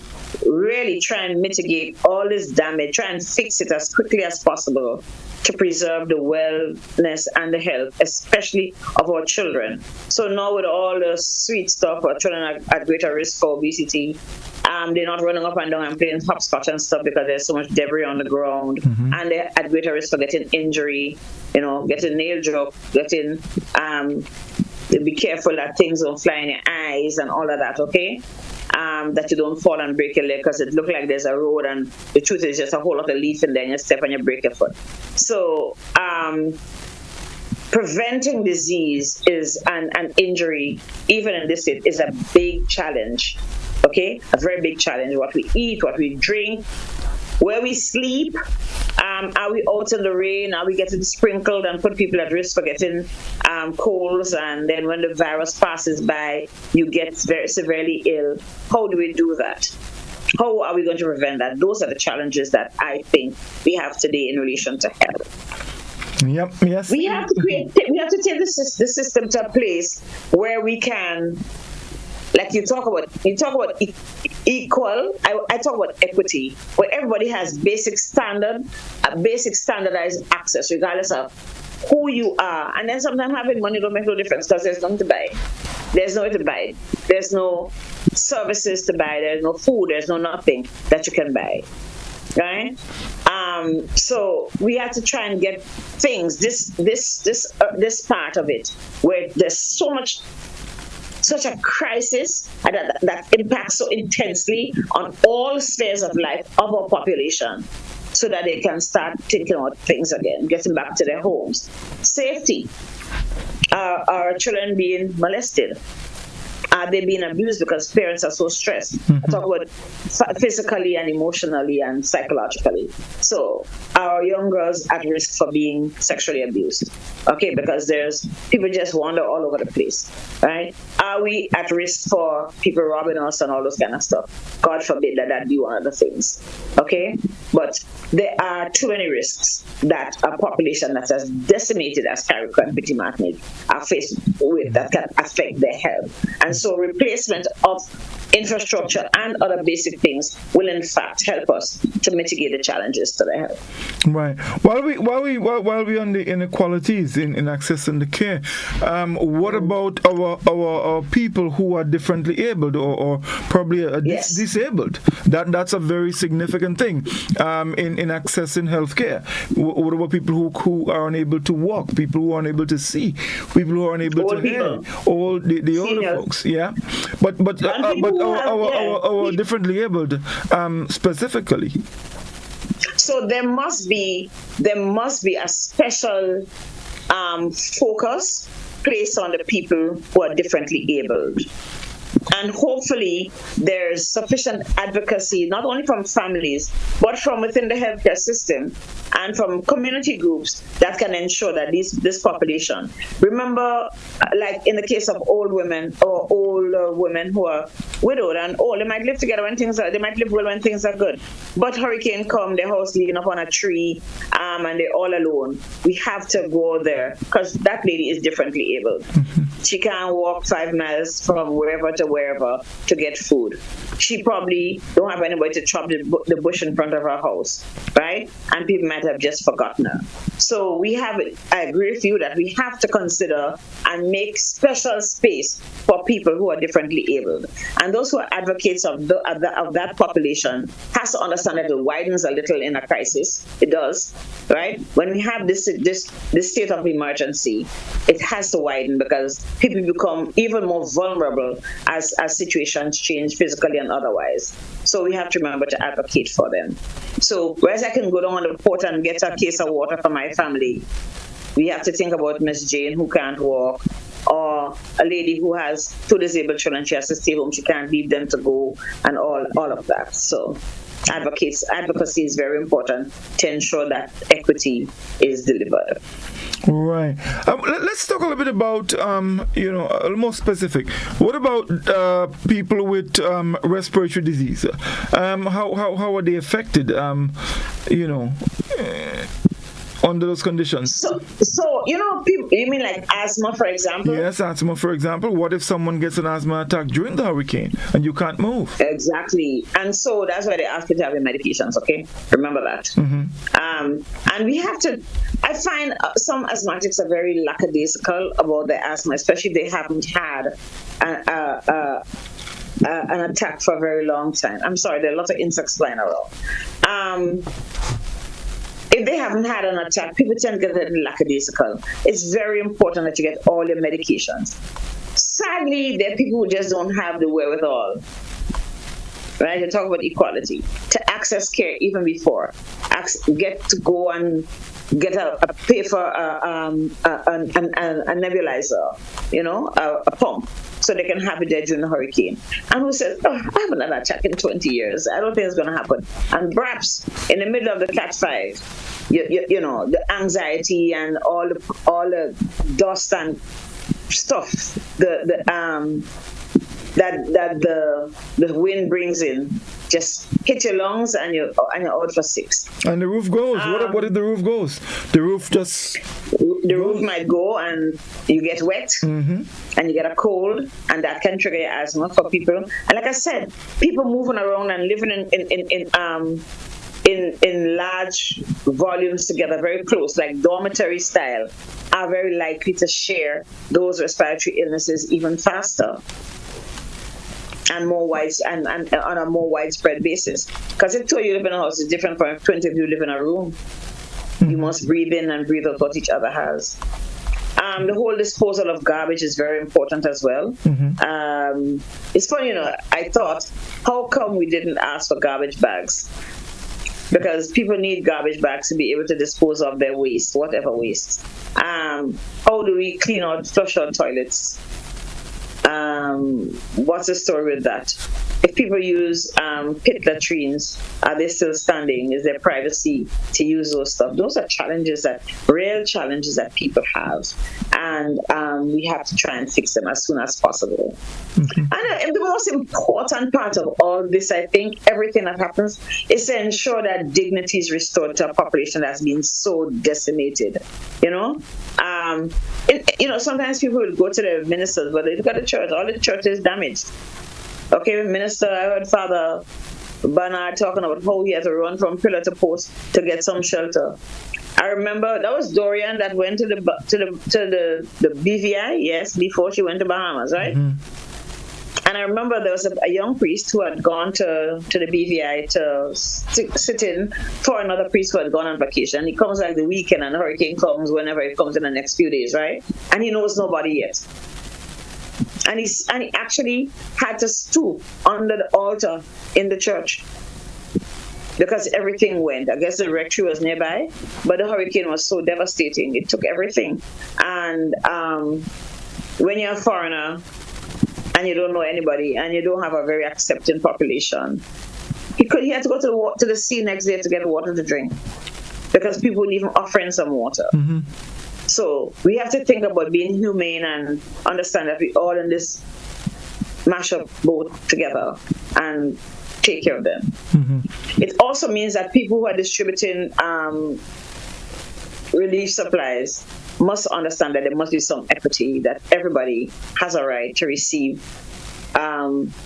B: really try and mitigate all this damage, try and fix it as quickly as possible to preserve the wellness and the health, especially of our children. So now with all the sweet stuff, our children are at greater risk for obesity. They're not running up and down and playing hopscotch and stuff because there's so much debris on the ground, and they're at greater risk for getting injury, getting nail drop, be careful that things don't fly in your eyes and all of that, okay? That you don't fall and break your leg because it looks like there's a road and the truth is just a whole lot of leaf and then you step and you break your foot. So preventing disease and injury, even in this state, is a big challenge, okay? A very big challenge. What we eat, what we drink, where we sleep. Are we out in the rain? Are we getting sprinkled and put people at risk for getting colds? And then when the virus passes by, you get very severely ill. How do we do that? How are we going to prevent that? Those are the challenges that I think we have today in relation to health.
A: Yep. Yes.
B: We have to take the system to a place where we can. Like you talk about equal. I talk about equity, where everybody has basic standardized access, regardless of who you are. And then sometimes having money don't make no difference because there's nothing to buy. There's nowhere to buy. There's no services to buy. There's no food. There's no nothing that you can buy. Right? So we have to try and get things. This part of it where there's such a crisis that impacts so intensely on all spheres of life of our population, so that they can start thinking about things again, getting back to their homes. Safety. Our children being molested. are they being abused because parents are so stressed? I talk about physically and emotionally and psychologically. So are young girls at risk for being sexually abused? Okay, because there's people just wander all over the place, right? Are we at risk for people robbing us and all those kind of stuff? God forbid that be one of the things. Okay, but there are too many risks that a population that's as decimated as Carriacou and Petit Martinique are faced with that can affect their health. And so replacement of infrastructure and other basic things will in fact help us to mitigate the challenges to their health.
A: Right. While we on the inequalities in accessing the care, what about our people who are differently abled or probably disabled? That's a very significant thing in accessing healthcare. What about people who are unable to walk, people who are unable to see, people who are unable to hear, all the older folks? Yeah, but our differently abled specifically.
B: So there must be a special focus placed on the people who are differently abled. And hopefully there's sufficient advocacy, not only from families, but from within the healthcare system and from community groups that can ensure that this population, remember, like in the case of old women or older women who are widowed and old, they might live together when they might live well when things are good. But hurricane come, their house leaning up on a tree, and they're all alone. We have to go there because that lady is differently abled. She can't walk 5 miles from wherever to wherever to get food. She probably don't have anybody to chop the bush in front of her house, right? And people might have just forgotten her. So I agree with you that we have to consider and make special space for people who are differently abled. And those who are advocates of that population has to understand that it widens a little in a crisis. It does, right? When we have this state of emergency, it has to widen because people become even more vulnerable as situations change physically and otherwise. So we have to remember to advocate for them. So whereas I can go down on the port and get a case of water for my family, we have to think about Miss Jane who can't walk, or a lady who has 2 disabled children, she has to stay home, she can't leave them to go, and all of that. So advocacy is very important to ensure that equity is delivered.
A: Right. Let's talk a little bit about, a little more specific. What about people with respiratory disease? How are they affected? Under those conditions.
B: So people, you mean like asthma, for example?
A: Yes, asthma, for example. What if someone gets an asthma attack during the hurricane and you can't move?
B: Exactly. And so that's why they ask you to have your medications, okay? Remember that. Mm-hmm. And we have to, I find some asthmatics are very lackadaisical about their asthma, especially if they haven't had an attack for a very long time. I'm sorry, there are lots of insects flying around. If they haven't had an attack, people tend to get a little lackadaisical. It's very important that you get all your medications. Sadly, there are people who just don't have the wherewithal, right? You talk about equality, to access care even before. Get to go and get pay for a nebulizer, a pump, so they can have it there during the hurricane. And who says, I haven't had an attack in 20 years. I don't think it's going to happen. And perhaps in the middle of the Cat 5, the anxiety and all the dust and stuff that the wind brings in just hit your lungs and you're out for 6.
A: And the roof goes. What if the roof goes? The roof just...
B: The roof might go and you get wet, mm-hmm. and you get a cold, and that can trigger asthma for people. And like I said, people moving around and living in large volumes together, very close, like dormitory style, are very likely to share those respiratory illnesses even faster and on a more widespread basis. Because if 2 of you live in a house is different from if 20 of you live in a room. You must breathe in and breathe out what each other has. The whole disposal of garbage is very important as well. Mm-hmm. It's funny, I thought, how come we didn't ask for garbage bags? Because people need garbage bags to be able to dispose of their waste, whatever waste. How do we flush out toilets? what's the story with that? If people use pit latrines, are they still standing? Is there privacy to use those stuff? Those are real challenges that people have, and we have to try and fix them as soon as possible. And the most important part of all this, I think, everything that happens, is to ensure that dignity is restored to a population that's been so decimated. Sometimes people will go to the ministers, but they look at the church. All the church is damaged. Okay, minister, I heard Father Bernard talking about how he had to run from pillar to post to get some shelter. I remember that was Dorian that went to the BVI, yes, before she went to Bahamas, right? And I remember there was a young priest who had gone to the BVI to sit in for another priest who had gone on vacation. He comes like the weekend, and the hurricane comes whenever it comes in the next few days, right? And he knows nobody yet. And he actually had to stoop under the altar in the church because everything went. I guess the rectory was nearby, but the hurricane was so devastating. It took everything. And when you're a foreigner and you don't know anybody and you don't have a very accepting population, he had to go to the sea next day to get water to drink because people wouldn't even offer him some water. So we have to think about being humane and understand that we're all in this mash-up boat together and take care of them. It also means that people who are distributing relief supplies must understand that there must be some equity, that everybody has a right to receive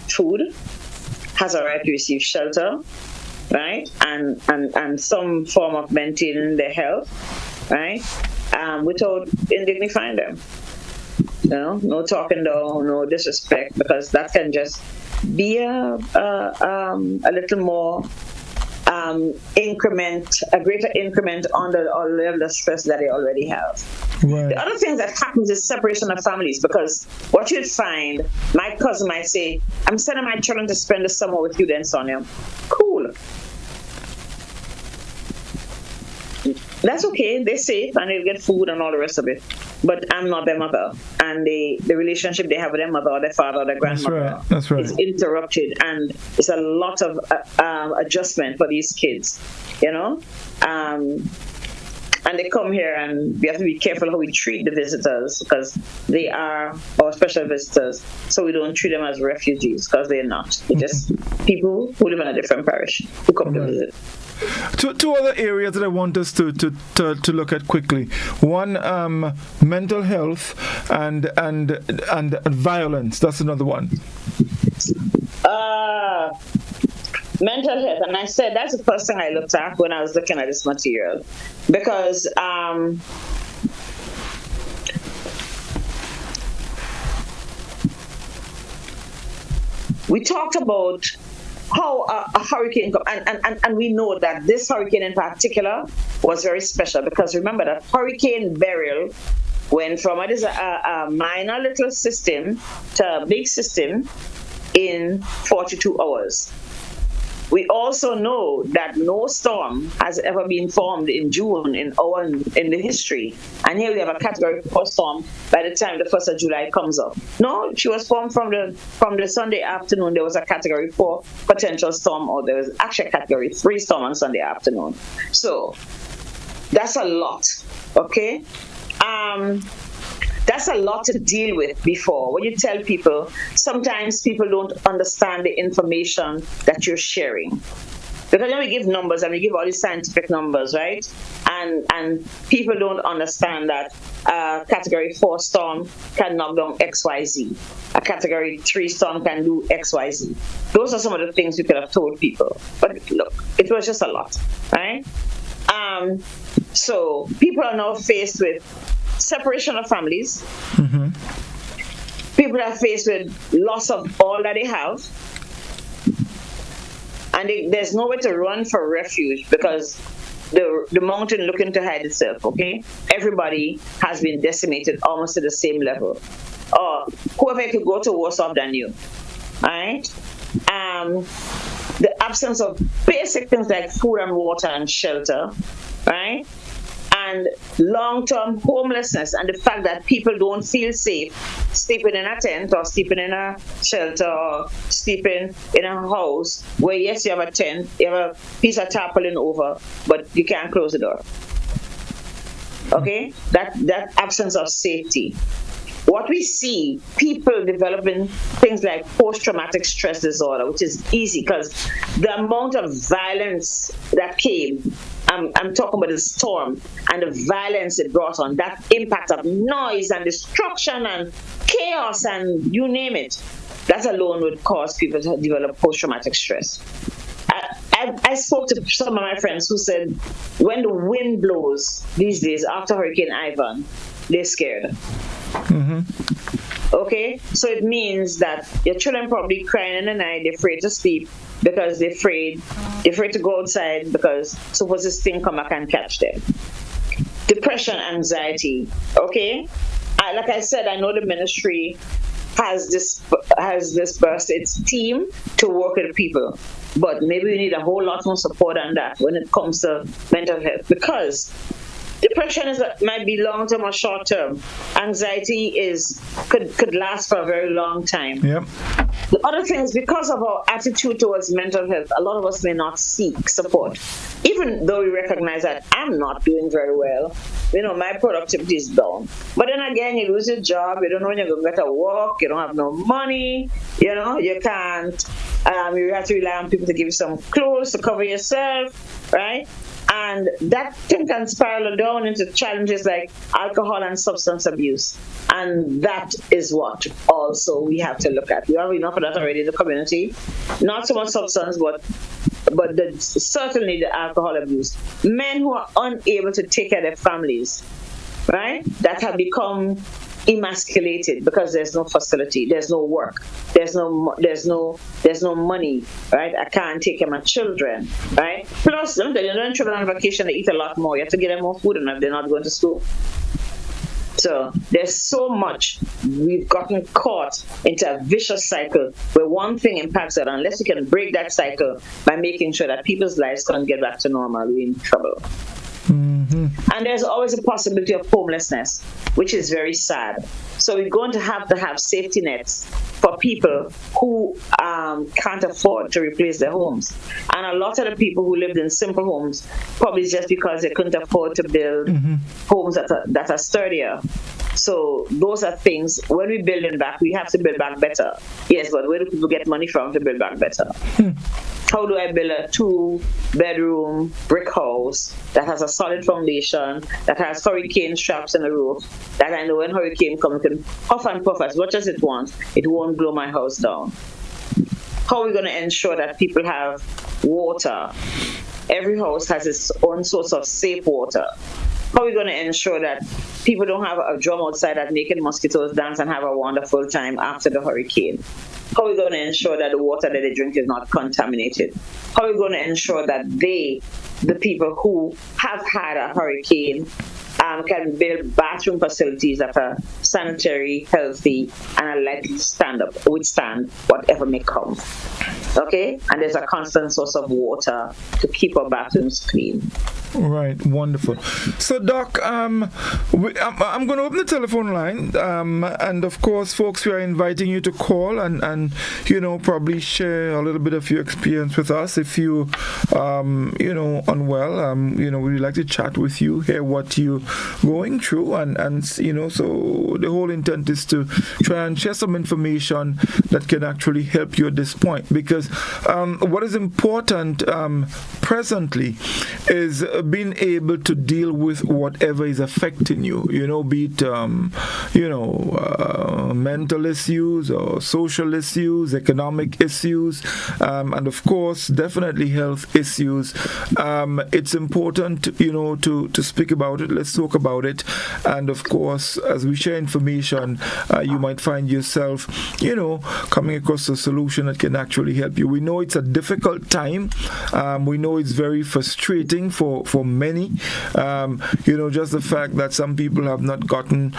B: food, has a right to receive shelter, right? And some form of maintaining their health, right? Without indignifying them. No talking down, no disrespect, because that can just be a little more a greater increment on the level of stress that they already have. Right. The other thing that happens is separation of families, because what you'd find, my cousin might say, I'm sending my children to spend the summer with you then, Sonia. Cool. That's okay, they're safe and they'll get food and all the rest of it. But I'm not their mother. And the relationship they have with their mother or their father or their grandmother is interrupted. And it's a lot of adjustment for these kids, And they come here, and we have to be careful how we treat the visitors, because they are our special visitors. So we don't treat them as refugees, because they're not. They're just people who live in a different parish who come to visit.
A: Two other areas that I want us to look at quickly. One, mental health and violence. That's another one.
B: Mental health, and I said that's the first thing I looked at when I was looking at this material, because we talked about how a hurricane, and we know that this hurricane in particular was very special, because remember that Hurricane Beryl went from a minor little system to a big system in 42 hours. We also know that no storm has ever been formed in June in the history. And here we have a Category 4 storm by the time the 1st of July comes up. No, she was formed from the Sunday afternoon. There was a Category 4 potential storm, or there was actually a Category 3 storm on Sunday afternoon. So that's a lot, okay? That's a lot to deal with before. When you tell people, sometimes people don't understand the information that you're sharing. Because when we give numbers, and we give all these scientific numbers, right? And people don't understand that a Category 4 storm can knock down XYZ. A Category 3 storm can do XYZ. Those are some of the things we could have told people. But look, it was just a lot, right? So people are now faced with separation of families. Mm-hmm. People are faced with loss of all that they have, and there's nowhere to run for refuge, because the mountain looking to hide itself. Okay, everybody has been decimated almost to the same level. Whoever could go to worse off than you. All right. The absence of basic things like food and water and shelter, right? And long-term homelessness and the fact that people don't feel safe sleeping in a tent or sleeping in a shelter or sleeping in a house where, yes, you have a tent, you have a piece of tarpaulin over, but you can't close the door. Okay? That absence of safety. What we see, people developing things like post-traumatic stress disorder, which is easy because the amount of violence that came, I'm talking about the storm and the violence it brought on, that impact of noise and destruction and chaos and you name it, that alone would cause people to develop post-traumatic stress. I spoke to some of my friends who said when the wind blows these days after Hurricane Ivan, they're scared. Mm-hmm. Okay, so it means that your children probably crying in the night, they're afraid to sleep because they're afraid to go outside because suppose this thing come back and catch them. Depression, anxiety. Okay, like I said, I know the ministry has dispersed its team to work with people, but maybe we need a whole lot more support on that when it comes to mental health, because depression might be long-term or short-term. Anxiety could last for a very long time. Yep. The other thing is, because of our attitude towards mental health, a lot of us may not seek support. Even though we recognize that I'm not doing very well, my productivity is down. But then again, you lose your job, you don't know when you're going to get a work, you don't have no money, you can't, you have to rely on people to give you some clothes to cover yourself, right? And that thing can spiral down into challenges like alcohol and substance abuse. And that is what also we have to look at. We have enough of that already in the community. Not so much substance, but certainly the alcohol abuse. Men who are unable to take care of their families, right? That have become emasculated because there's no facility, there's no work, there's no money, right? I can't take care of my children, right? Plus, children on vacation, they eat a lot more. You have to give them more food, and if they're not going to school. So there's so much we've gotten caught into a vicious cycle where one thing impacts it. Unless you can break that cycle by making sure that people's lives can get back to normal, we're in trouble. Mm-hmm. And there's always a possibility of homelessness, which is very sad. So we're going to have safety nets for people who can't afford to replace their homes. And a lot of the people who lived in simple homes, probably just because they couldn't afford to build homes that are sturdier. So those are things, when we building back, we have to build back better. Yes, but where do people get money from to build back better? How do I build a 2-bedroom brick house that has a solid foundation, that has hurricane straps in the roof, that I know when hurricane comes, it can puff and puff as much as it wants, it won't blow my house down? How are we going to ensure that people have water? Every house has its own source of safe water. How are we going to ensure that people don't have a drum outside that making mosquitoes dance and have a wonderful time after the hurricane? How are we going to ensure that the water that they drink is not contaminated? How are we going to ensure that the people who have had a hurricane, can build bathroom facilities that are sanitary, healthy, and are likely to withstand whatever may come? Okay? And there's a constant source of water to keep our bathrooms clean.
A: Right, wonderful. So, Doc, I'm going to open the telephone line, and of course, folks, we are inviting you to call and probably share a little bit of your experience with us. If you, unwell, we'd like to chat with you, hear what you're going through, and so the whole intent is to try and share some information that can actually help you at this point, because what is important presently is being able to deal with whatever is affecting you, be it mental issues or social issues, economic issues, and of course definitely health issues. It's important to speak about it. Let's talk about it. And of course, as we share information, you might find yourself coming across a solution that can actually help you. We know it's a difficult time. We know it's very frustrating for for many. Just the fact that some people have not gotten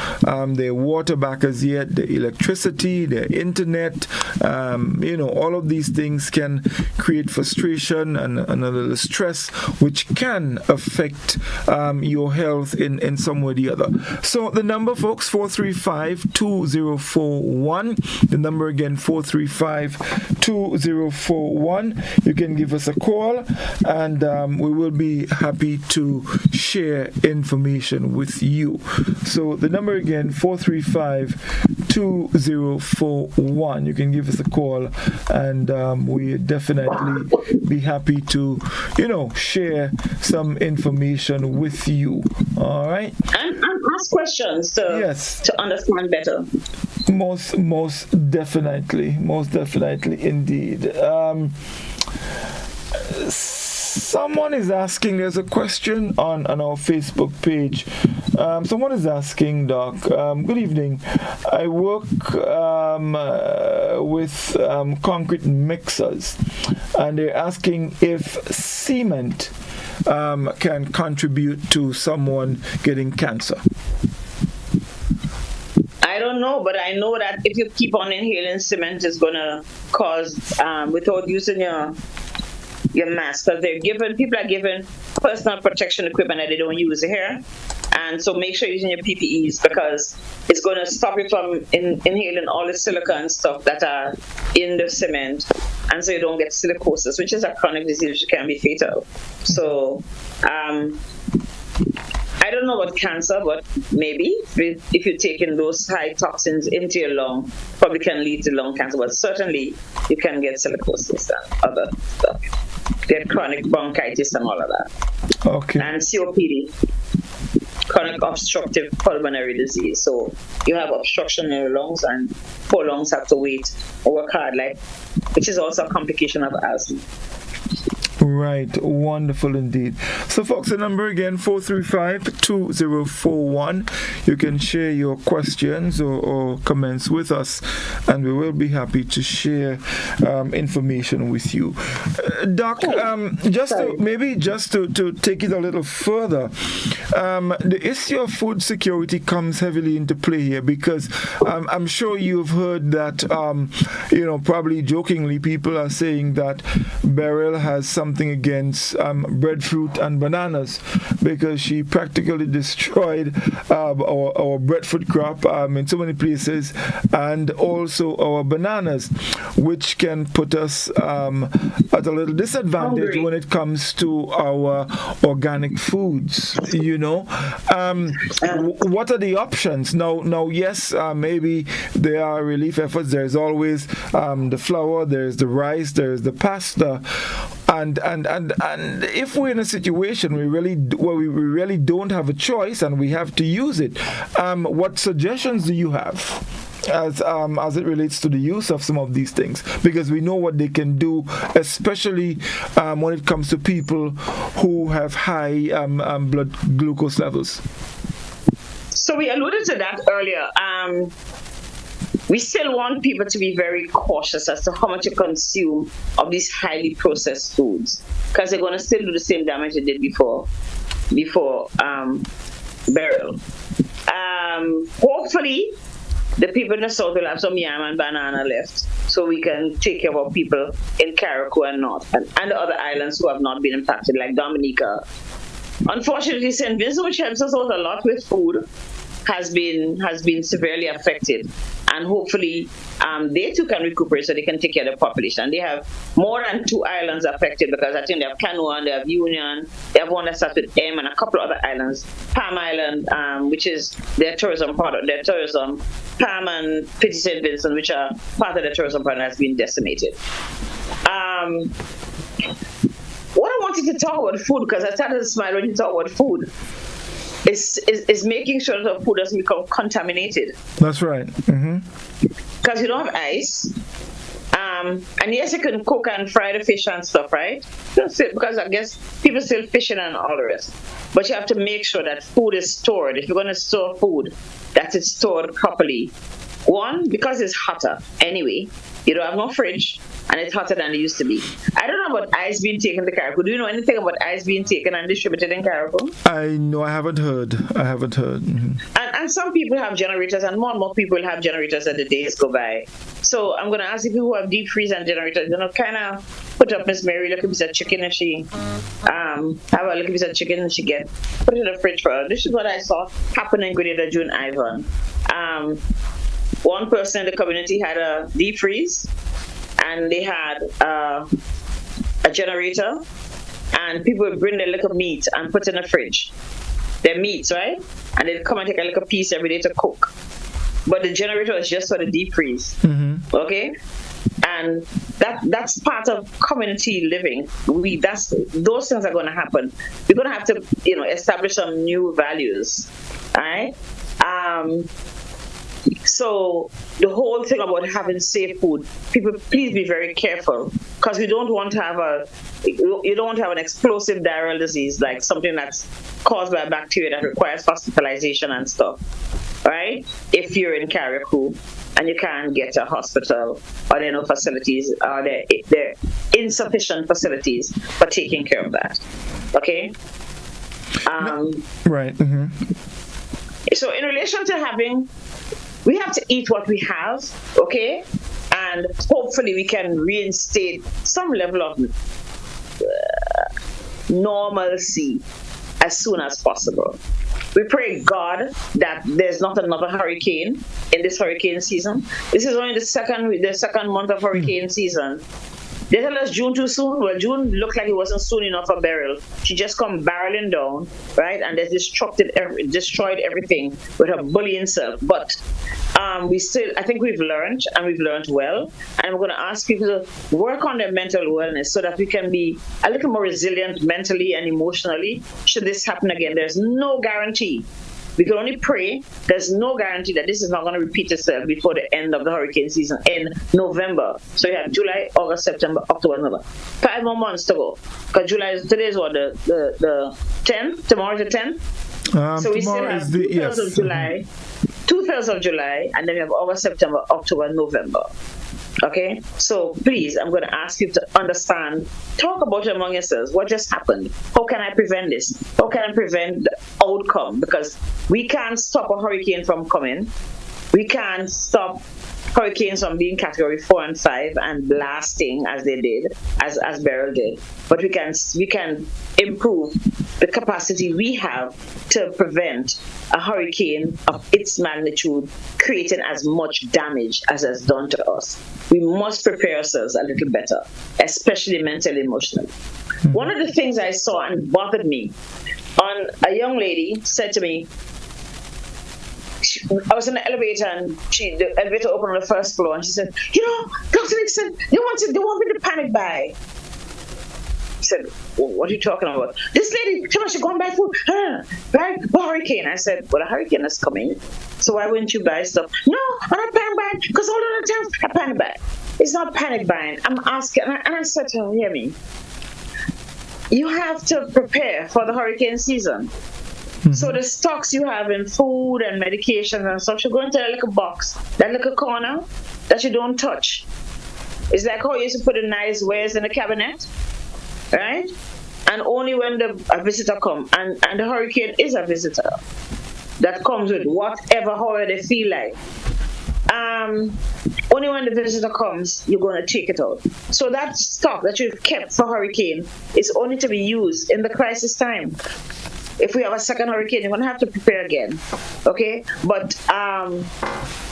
A: their water back as yet, their electricity, their internet, all of these things can create frustration and a little stress, which can affect your health in some way or the other. So the number, folks, 435-2041. The number again, 435-2041. You can give us a call, and we will be happy to share information with you. So the number again, 435-2041. You can give us a call, and we definitely be happy to, share some information with you. All right.
B: And ask questions to understand better.
A: Most definitely indeed. Someone is asking, there's a question on our Facebook page. Someone is asking, Doc, good evening. I work with concrete mixers, and they're asking if cement can contribute to someone getting cancer.
B: I don't know, but I know that if you keep on inhaling cement, it's going to cause, without using your mask, because people are given personal protection equipment that they don't use here. And so make sure you're using your PPEs, because it's going to stop you from inhaling all the silica and stuff that are in the cement. And so you don't get silicosis, which is a chronic disease which can be fatal. So I don't know about cancer, but maybe if you're taking those high toxins into your lung, probably can lead to lung cancer. But certainly you can get silicosis and other stuff. Get chronic bronchitis and all of that.
A: Okay.
B: And COPD, chronic obstructive pulmonary disease. So you have obstruction in your lungs, and poor lungs have to work hard, which is also a complication of asthma.
A: Right, wonderful indeed. So, folks, the number again, 435-2041. You can share your questions or comments with us, and we will be happy to share information with you. Doc, just to take it a little further, the issue of food security comes heavily into play here, because I'm sure you've heard that, probably jokingly, people are saying that Beryl has something against breadfruit and bananas, because she practically destroyed our breadfruit crop in so many places, and also our bananas, which can put us at a little disadvantage when it comes to our organic foods. What are the options now? Yes, maybe there are relief efforts. There's always the flour, there's the rice, there's the pasta. And if we're in a situation where we really don't have a choice and we have to use it, what suggestions do you have as it relates to the use of some of these things? Because we know what they can do, especially when it comes to people who have high blood glucose levels.
B: So we alluded to that earlier. We still want people to be very cautious as to how much you consume of these highly processed foods, because they're going to still do the same damage they did before burial. Hopefully, the people in the south will have some yam and banana left, so we can take care of our people in Carriacou and North and the other islands who have not been impacted, like Dominica. Unfortunately, St. Vincent, which helps us out a lot with food, has been severely affected, and hopefully they too can recuperate so they can take care of the population. They have more than 2 islands affected, because I think they have Canoa, they have Union, they have one that starts with M, and a couple of other islands. Palm Island, which is their tourism part of their tourism, Palm and Petit St. Vincent, which are part of the tourism part, has been decimated. What I wanted to talk about food, because I started to smile when you talk about food, is making sure that the food doesn't become contaminated.
A: That's right.
B: Because you don't have ice. And yes, you can cook and fry the fish and stuff, right? Because I guess people still fishing and all the rest. But you have to make sure that food is stored. If you're going to store food, that it's stored properly. One, because it's hotter anyway. You don't have no fridge. and it's hotter than it used to be. I don't know about ice being taken to Carriacou. Do you know anything about ice being taken and distributed in Carriacou?
A: I know, I haven't heard. Mm-hmm.
B: And some people have generators, and more people have generators as the days go by. So I'm going to ask the people who have deep freeze and generators, kind of put up Miss Mary a little piece of chicken if she have a little piece of chicken and she put it in the fridge for her. This is what I saw happen in Grenada June Ivan. One person in the community had a deep freeze, and they had a generator, and people would bring their little meat and put in the fridge. Their meats, right? And they'd come and take a little piece every day to cook. But the generator was just for the deep freeze. Mm-hmm. Okay? And that's part of community living. Those things are going to happen. We're going to have to, establish some new values. All right? So the whole thing about having safe food, people, please be very careful, because you don't want to have an explosive diarrheal disease, like something that's caused by a bacteria that requires hospitalization and stuff, right? If you're in Carriacou and you can't get to a hospital, or there are no facilities, or there are insufficient facilities for taking care of that, okay?
A: Right. Mm-hmm.
B: So in relation to we have to eat what we have, okay? And hopefully we can reinstate some level of normalcy as soon as possible. We pray God that there's not another hurricane in this hurricane season. This is only the second month of hurricane season. They tell us June too soon. Well, June looked like it wasn't soon enough for burial. She just come barreling down, right? And they destroyed everything with her bullying self. But I think we've learned, and we've learned well. And we're going to ask people to work on their mental wellness so that we can be a little more resilient mentally and emotionally should this happen again. There's no guarantee. We can only pray. There's no guarantee that this is not going to repeat itself before the end of the hurricane season in November. So you have July, August, September, October, November. 5 more months to go. Because today is what, the 10th? Tomorrow is the 10th? So we still have two-thirds of July. 2/3 of July, and then we have August, September, October, November. Okay? So please, I'm going to ask you to understand, talk about it among yourselves. What just happened? How can I prevent this? How can I prevent the outcome? Because we can't stop a hurricane from coming. We can't stop hurricanes from being category 4 and 5 and blasting as they did, as Beryl did. But we can improve the capacity we have to prevent a hurricane of its magnitude creating as much damage as has done to us. We must prepare ourselves a little better, especially mentally, emotionally. Mm-hmm. One of the things I saw and bothered me, a young lady said to me, I was in the elevator and the elevator opened on the first floor and she said, Dr. Nixon, they want me to panic buy. I said, well, what are you talking about? This lady, she must have gone buy food. Right? A hurricane. I said, well, a hurricane is coming. So why wouldn't you buy stuff? No, I'm not panic buying because all of the times I panic buy. It's not panic buying. I'm asking, and I said to her, hear me. You have to prepare for the hurricane season. So the stocks you have in food and medications and stuff should go into that little box, that little corner that you don't touch. It's like how you used to put the nice wares in the cabinet, right? And only when a visitor comes, and the hurricane is a visitor that comes with however they feel like. Only when the visitor comes, you're going to take it out. So that stock that you've kept for hurricane is only to be used in the crisis time. If we have a second hurricane, you're going to have to prepare again, okay? But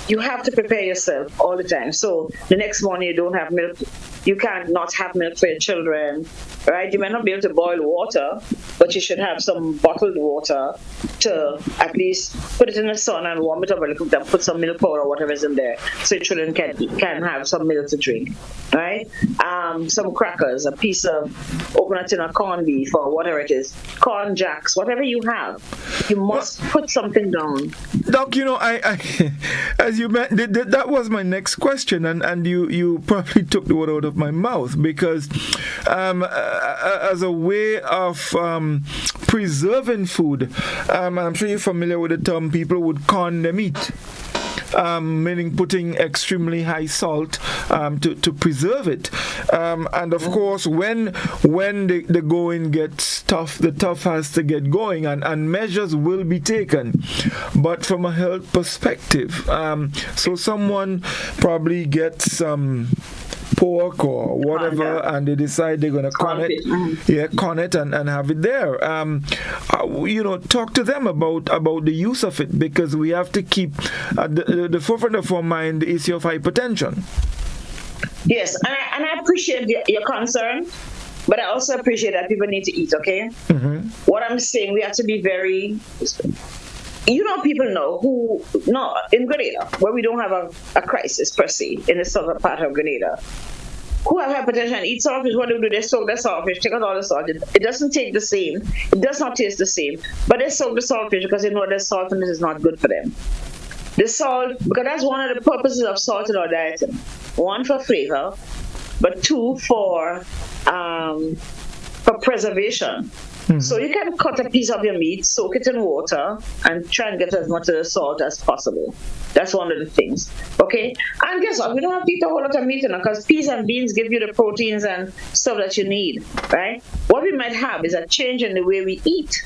B: you have to prepare yourself all the time. So the next morning you don't have milk. You can't not have milk for your children, right? You might not be able to boil water, but you should have some bottled water to at least put it in the sun and warm it up a little bit and put some milk powder or whatever is in there so your children can have some milk to drink, right? Some crackers, a piece of open a tin of corned beef or whatever it is, corn jacks, whatever you have, you must put something down.
A: Doc, I as you mentioned, that was my next question, and you probably took the word out of my mouth, because as a way of preserving food, I'm sure you're familiar with the term, people would con their meat. meaning putting extremely high salt to preserve it. And of course, when the going gets tough, the tough has to get going, and measures will be taken. But from a health perspective, so someone probably gets some pork or whatever, and they decide they're going to con it and have it there. Talk to them about the use of it, because we have to keep at the forefront of our mind the issue of hypertension.
B: Yes, and I appreciate your concern, but I also appreciate that people need to eat, okay? Mm-hmm. What I'm saying, we have to be very... people know who, no, in Grenada, where we don't have a crisis per se, in the southern part of Grenada, who have hypertension and eat saltfish. What do? They soak the saltfish, take out all the salt. It doesn't take the same. It does not taste the same. But they soak the saltfish because they know that salt in it is not good for them. The salt, because that's one of the purposes of salt in our diet. One, for flavor, but two, for preservation. Mm-hmm. So you can cut a piece of your meat, soak it in water, and try and get as much of the salt as possible. That's one of the things. Okay? And guess what? We don't have to eat a whole lot of meat, because peas and beans give you the proteins and stuff that you need, right? What we might have is a change in the way we eat.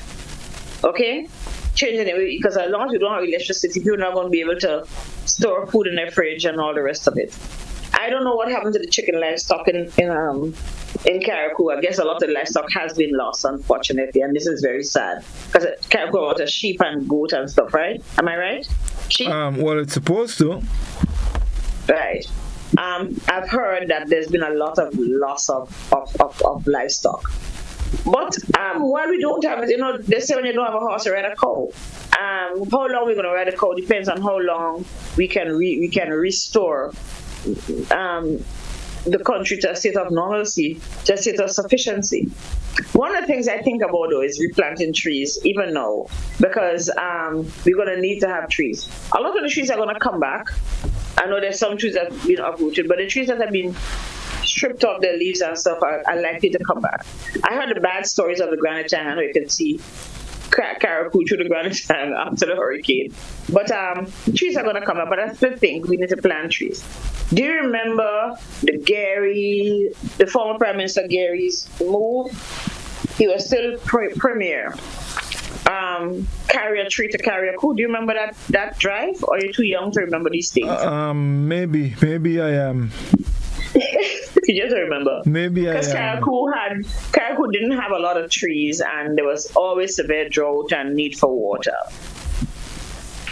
B: Okay? Change in the way, because as long as we don't have electricity, people are not going to be able to store food in their fridge and all the rest of it. I don't know what happened to the chicken livestock in Carriacou. I guess a lot of livestock has been lost, unfortunately, and this is very sad, because Carriacou was a sheep and goat and stuff, right? Am I right? Sheep?
A: Well, it's supposed to. Right.
B: I've heard that there's been a lot of loss of livestock. But while we don't have it, they say when you don't have a horse, you ride a cow. How long we're going to ride a cow depends on how long we can restore the country to a state of normalcy, to a state of sufficiency. One of the things I think about, though, is replanting trees, even now, because we're going to need to have trees. A lot of the trees are going to come back. I know there's some trees that have been uprooted, but the trees that have been stripped off their leaves and stuff are likely to come back. I heard the bad stories of the granite tang. I know you can see Carriacou through the granite tang after the hurricane. But trees are going to come back, but I still think we need to plant trees. Do you remember the former Prime Minister Gary's move? He was still premier. Carry a tree to Carriacou. Do you remember that drive? Or are you too young to remember these things?
A: Maybe I am.
B: You just remember?
A: Maybe I am.
B: Because Carriacou didn't have a lot of trees, and there was always severe drought and need for water.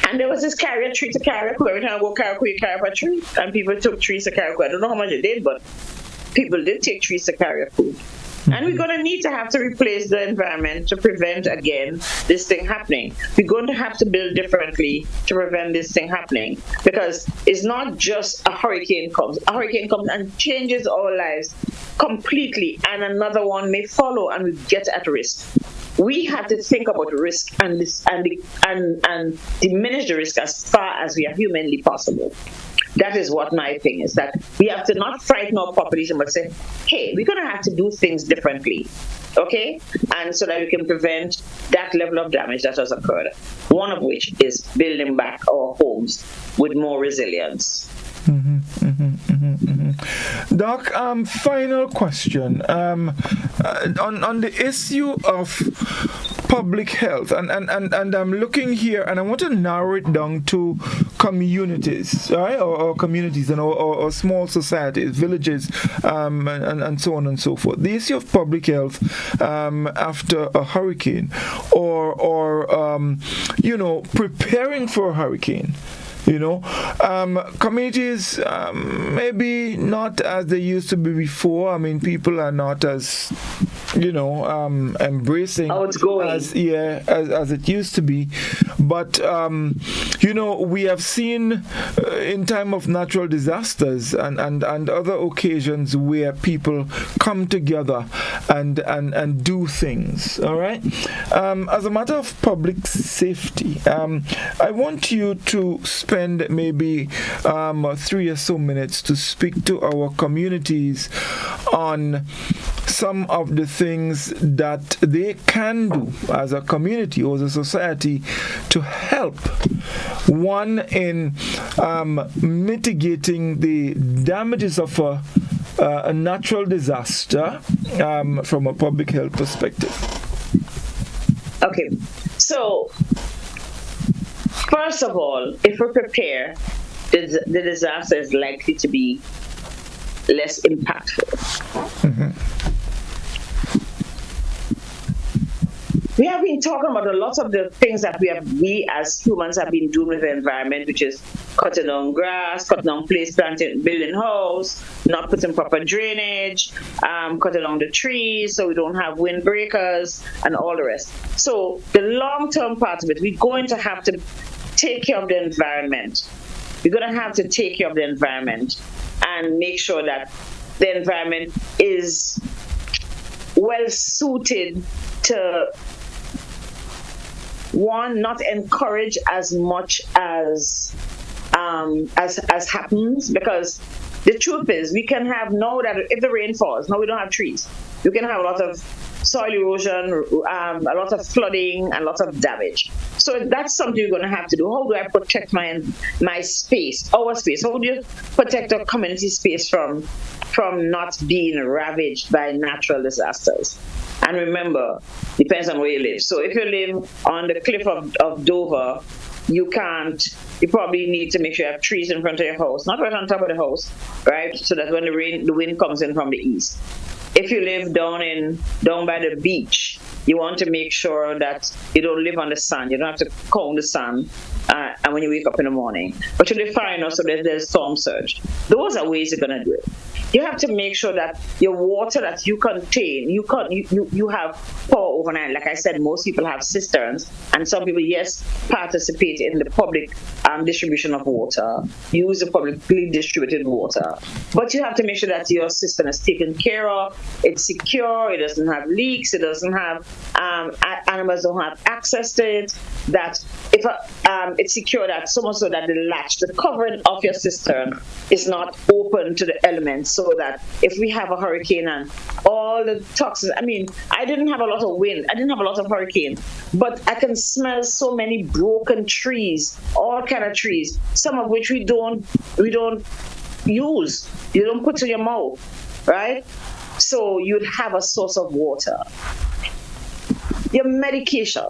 B: And there was this carry a tree to Carriacou. Every time I go to Carriacou, you carry up a tree. And people took trees to Carriacou. I don't know how much they did, but people did take trees to Carriacou. Mm-hmm. And we're going to need to have to replace the environment to prevent, again, this thing happening. We're going to have to build differently to prevent this thing happening. Because it's not just a hurricane comes. A hurricane comes and changes our lives completely. And another one may follow, and we get at risk. We have to think about risk and diminish the risk as far as we are humanly possible. That is what my thing is, that we have to not frighten our population, but say, hey, we're going to have to do things differently, okay? And so that we can prevent that level of damage that has occurred, one of which is building back our homes with more resilience.
A: Mm-hmm, mm-hmm, mm-hmm, mm-hmm. Doc, final question on the issue of public health, and I'm looking here, and I want to narrow it down to communities, right, or communities and or small societies, villages, and so on and so forth. The issue of public health after a hurricane, or preparing for a hurricane. Communities maybe not as they used to be before. I mean, people are not as embracing as it used to be. But we have seen in time of natural disasters and other occasions where people come together and do things. All right. As a matter of public safety, I want you to spend maybe 3 or so minutes to speak to our communities on some of the things that they can do as a community or as a society to help. One, in mitigating the damages of a natural disaster from a public health perspective.
B: Okay, so first of all, if we prepare, the disaster is likely to be less impactful.
A: Mm-hmm.
B: We have been talking about a lot of the things that we as humans have been doing with the environment, which is cutting down grass, cutting down place planting, building house, not putting proper drainage, cutting down the trees so we don't have windbreakers and all the rest. So the long-term part of it, we're going to have to take care of the environment. We're going to have to take care of the environment and make sure that the environment is well suited to, one, not encourage as much as happens, because the truth is we can have now that if the rain falls, now we don't have trees. You can have a lot of soil erosion, a lot of flooding, and a lot of damage. So that's something you're going to have to do. How do I protect my space, our space? How do you protect our community space from not being ravaged by natural disasters? And remember, depends on where you live. So if you live on the cliff of Dover, you probably need to make sure you have trees in front of your house, not right on top of the house, right? So that when the wind comes in from the east. If you live down by the beach, you want to make sure that you don't live on the sun. You don't have to count the sun and when you wake up in the morning. But you live far enough so that there's storm surge. Those are ways you're going to do it. You have to make sure that your water that you contain, you have power overnight. Like I said, most people have cisterns, and some people, yes, participate in the public distribution of water, use the publicly distributed water. But you have to make sure that your cistern is taken care of, it's secure, it doesn't have leaks, it doesn't have, animals don't have access to it, that if it's secure, that so much so that the latch, the covering of your cistern is not open to the elements, so that if we have a hurricane and all the toxins, I didn't have a lot of wind, I didn't have a lot of hurricane, but I can smell so many broken trees, all kind of trees, some of which we don't use, you don't put in your mouth, right? So you'd have a source of water. Your medication,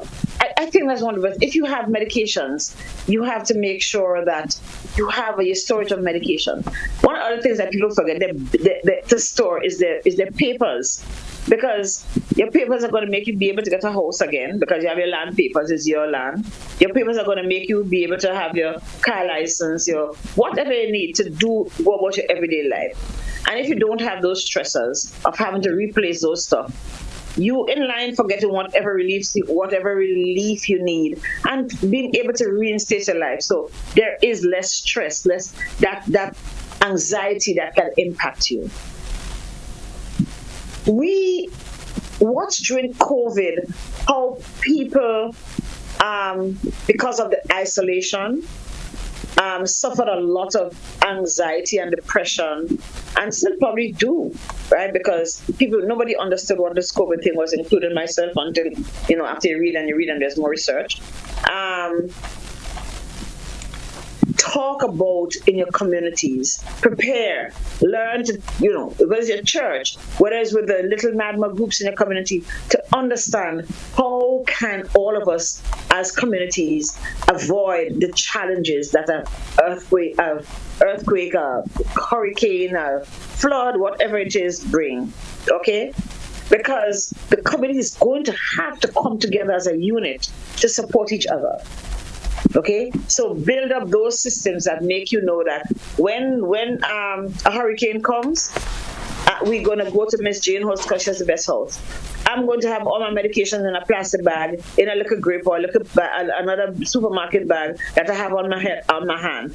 B: I think that's one of it. If you have medications, you have to make sure that you have a storage of medication. One of the things that people forget to store is their papers, because your papers are going to make you be able to get a house again, because you have your land papers, it's your land. Your papers are going to make you be able to have your car license, your whatever you need to go about your everyday life. And if you don't have those stressors of having to replace those stuff, you in line for getting whatever relief you need and being able to reinstate your life. So there is less stress, less that anxiety that can impact you. We watched during COVID how people, because of the isolation, suffered a lot of anxiety and depression, and still probably do, right? Because nobody understood what this COVID thing was, including myself, until, after you read and there's more research. Talk about in your communities, prepare, learn to, whether it's your church, whether it's with the little magma groups in your community, to understand how can all of us as communities avoid the challenges that an earthquake, hurricane, flood, whatever it is, bring, okay? Because the community is going to have to come together as a unit to support each other. Okay, so build up those systems that make you know that when a hurricane comes, we're going to go to Miss Jane house because she has the best house. I'm going to have all my medications in a plastic bag, in a little grip or another supermarket bag that I have on my hand.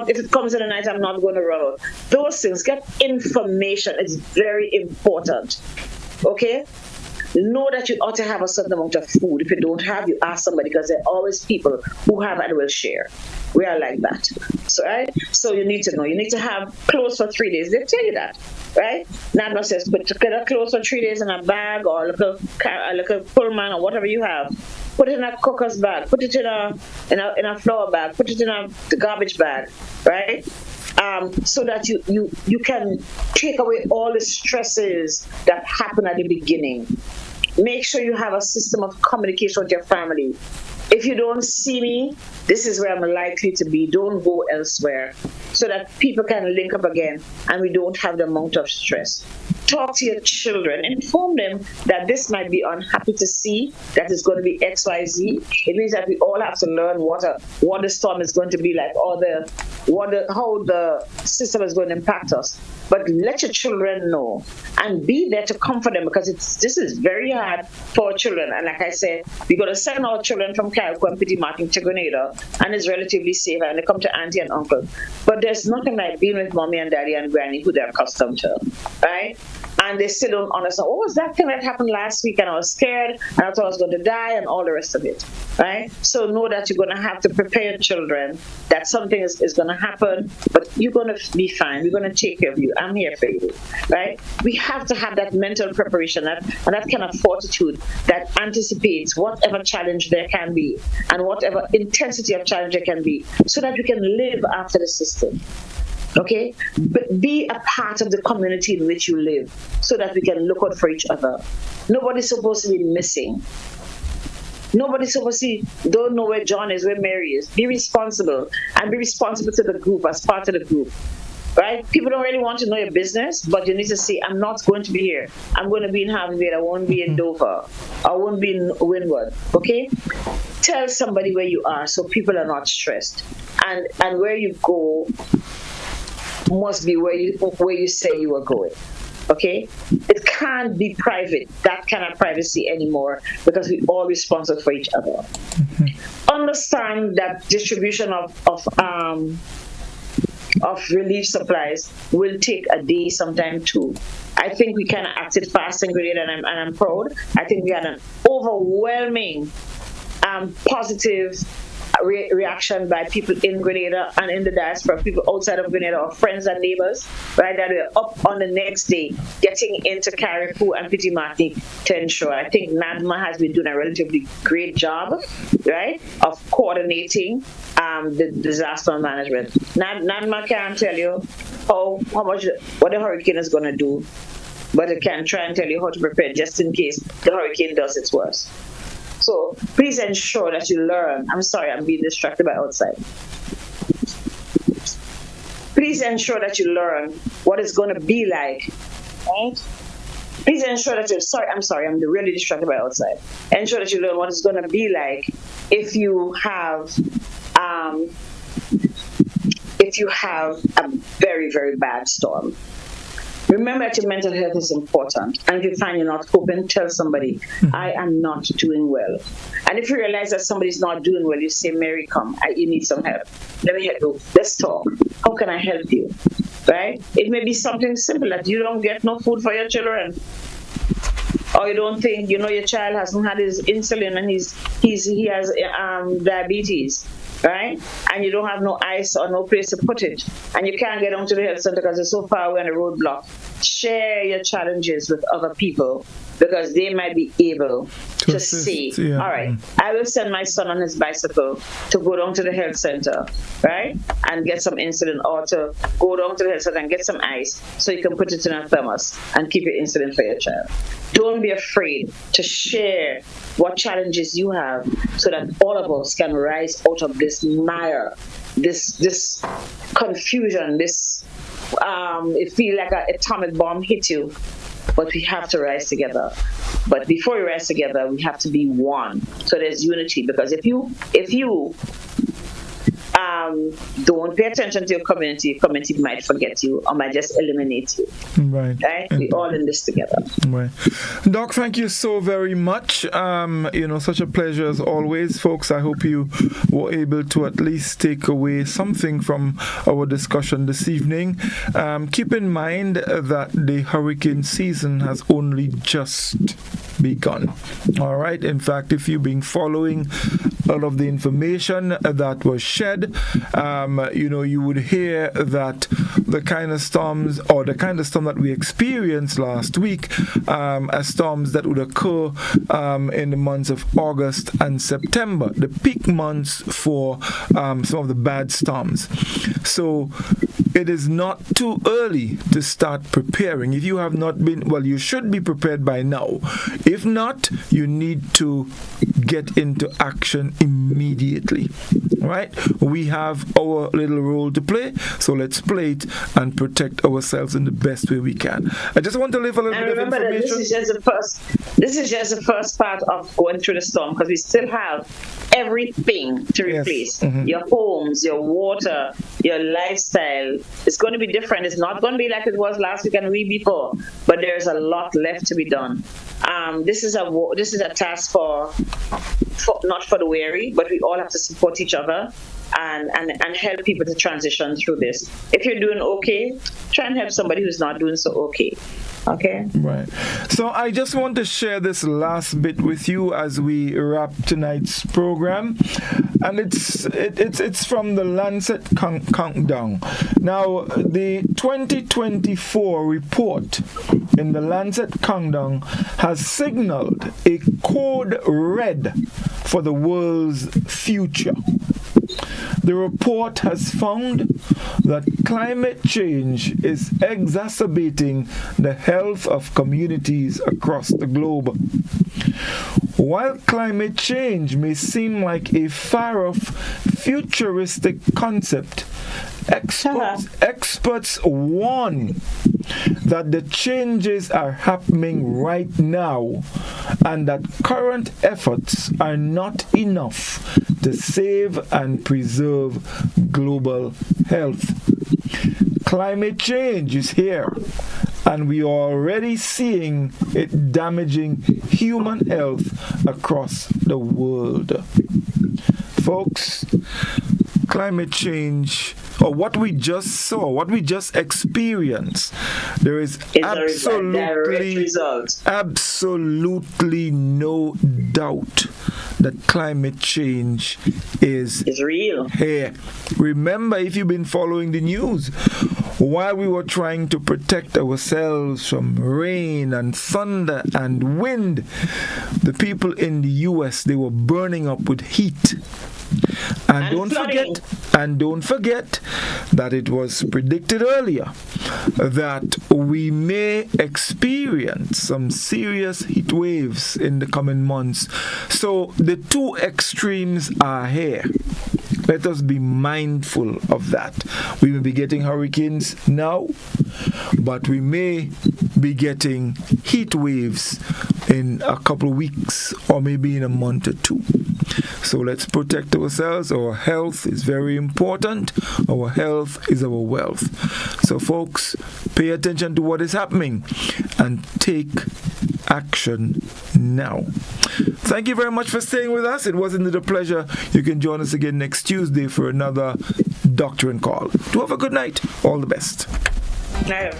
B: If it comes in the night, I'm not going to run out. Those things, get information. It's very important. Okay? Know that you ought to have a certain amount of food. If you don't have, you ask somebody, because there are always people who have and will share. We are like that. So, right? So you need to know. You need to have clothes for 3 days. They tell you that, right? Nana says, but to get a clothes for 3 days in a bag or a little pullman or whatever you have. Put it in a cooker's bag. Put it in a flour bag. Put it in a garbage bag, right? So that you can take away all the stresses that happen at the beginning. Make sure you have a system of communication with your family. If you don't see me, this is where I'm likely to be. Don't go elsewhere, so that people can link up again and we don't have the amount of stress. Talk to your children. Inform them that this might be unhappy to see, that it's going to be XYZ. It means that we all have to learn what the storm is going to be like, or how the system is going to impact us. But let your children know and be there to comfort them, because this is very hard for children. And like I said, we're going to send our children from Carriacou and Petit Martin to Grenada, and it's relatively safe, and they come to auntie and uncle. But there's nothing like being with mommy and daddy and granny, who they're accustomed to, right? And they still don't understand, what was that thing that happened last week, and I was scared, and I thought I was going to die, and all the rest of it, right? So know that you're going to have to prepare your children that something is going to happen, but you're going to be fine. We're going to take care of you. I'm here for you, right? We have to have that mental preparation, and that kind of fortitude that anticipates whatever challenge there can be and whatever intensity of challenge there can be, so that we can live after the system. Okay, but be a part of the community in which you live, so that we can look out for each other. Nobody's supposed to be missing. Nobody's supposed to don't know where John is, where Mary is. Be responsible, and be responsible to the group as part of the group. Right? People don't really want to know your business, but you need to say, I'm not going to be here. I'm going to be in Harvard. I won't be in Dover. I won't be in Wynwood. Okay? Tell somebody where you are, so people are not stressed. And where you go must be where you say you are going. Okay? It can't be private, that kind of privacy anymore, because we're all responsible for each other. Mm-hmm. Understand that distribution of relief supplies will take a day, sometime two. I think we kind of acted fast and great, and I'm proud. I think we had an overwhelming positive reaction by people in Grenada and in the diaspora, people outside of Grenada, or friends and neighbors, right, that were up on the next day getting into Carriacou and Petit Martin to ensure. I think NADMA has been doing a relatively great job, right, of coordinating the disaster management. NADMA can't tell you what the hurricane is going to do, but it can try and tell you how to prepare just in case the hurricane does its worst. So please ensure that you learn. I'm sorry, I'm being distracted by outside. Please ensure that you learn what it's going to be like. Right? Please ensure that I'm really distracted by outside. Ensure that you learn what it's going to be like if you have a very, very bad storm. Remember that your mental health is important. And if you find you're not coping, tell somebody, I am not doing well. And if you realize that somebody's not doing well, you say, Mary, come, you need some help. Let me help you. Let's talk. How can I help you? Right? It may be something simple, that you don't get no food for your children. Or you don't think, your child hasn't had his insulin and he has diabetes. Right? And you don't have no ice or no place to put it, and you can't get down to the health center because it's so far away on the roadblock. Share your challenges with other people, because they might be able to see. Yeah. All right, I will send my son on his bicycle to go down to the health center, right, and get some insulin, or to go down to the health center and get some ice so you can put it in a thermos and keep your insulin for your child. Don't be afraid to share what challenges you have, so that all of us can rise out of this mire, this confusion, it feels like an atomic bomb hit you, but we have to rise together. But before we rise together, we have to be one. So there's unity, because if you don't pay attention to your community might forget you or might just eliminate you. Right? We're all in this together.
A: Right. Doc, thank you so very much. Such a pleasure as always, folks. I hope you were able to at least take away something from our discussion this evening. Keep in mind that the hurricane season has only just begun. All right. In fact, if you've been following lot of the information that was shed. You would hear that the kind of storms or the kind of storm that we experienced last week are storms that would occur in the months of August and September, the peak months for some of the bad storms. So it is not too early to start preparing. If you have not been, well, you should be prepared by now. If not, you need to get into action immediately. Right? We have our little role to play, so let's play it and protect ourselves in the best way we can. I just want to leave a little bit of information.
B: This is just the first part of going through the storm, because we still have everything to replace.
A: Yes. Mm-hmm.
B: Your homes, your water, your lifestyle. It's going to be different. It's not going to be like it was last week and the week before, but there's a lot left to be done. This is a task for not for the weary, but we all have to support each other and help people to transition through this. If you're doing okay, try and help somebody who's not doing so okay. Okay?
A: Right. So I just want to share this last bit with you as we wrap tonight's program. And it's from the Lancet Countdown. Now, the 2024 report in the Lancet Countdown has signaled a code red for the world's future. The report has found that climate change is exacerbating the health of communities across the globe. While climate change may seem like a far-off, futuristic concept, experts warn that the changes are happening right now and that current efforts are not enough to save and preserve global health. Climate change is here, and we are already seeing it damaging human health across the world. Folks, climate change, or what we just saw, what we just experienced, there is absolutely no doubt that climate change is
B: real
A: here. Remember, if you've been following the news, while we were trying to protect ourselves from rain and thunder and wind, the people in the US, they were burning up with heat. And don't forget that it was predicted earlier that we may experience some serious heat waves in the coming months. So the two extremes are here. Let us be mindful of that. We may be getting hurricanes now, but we may be getting heat waves in a couple of weeks or maybe in a month or two. So let's protect ourselves. Our health is very important. Our health is our wealth. So folks, pay attention to what is happening and take action now. Thank you very much for staying with us. It was indeed a pleasure. You can join us again next Tuesday for another Doctor and Call. Do have a good night. All the best.
B: Night.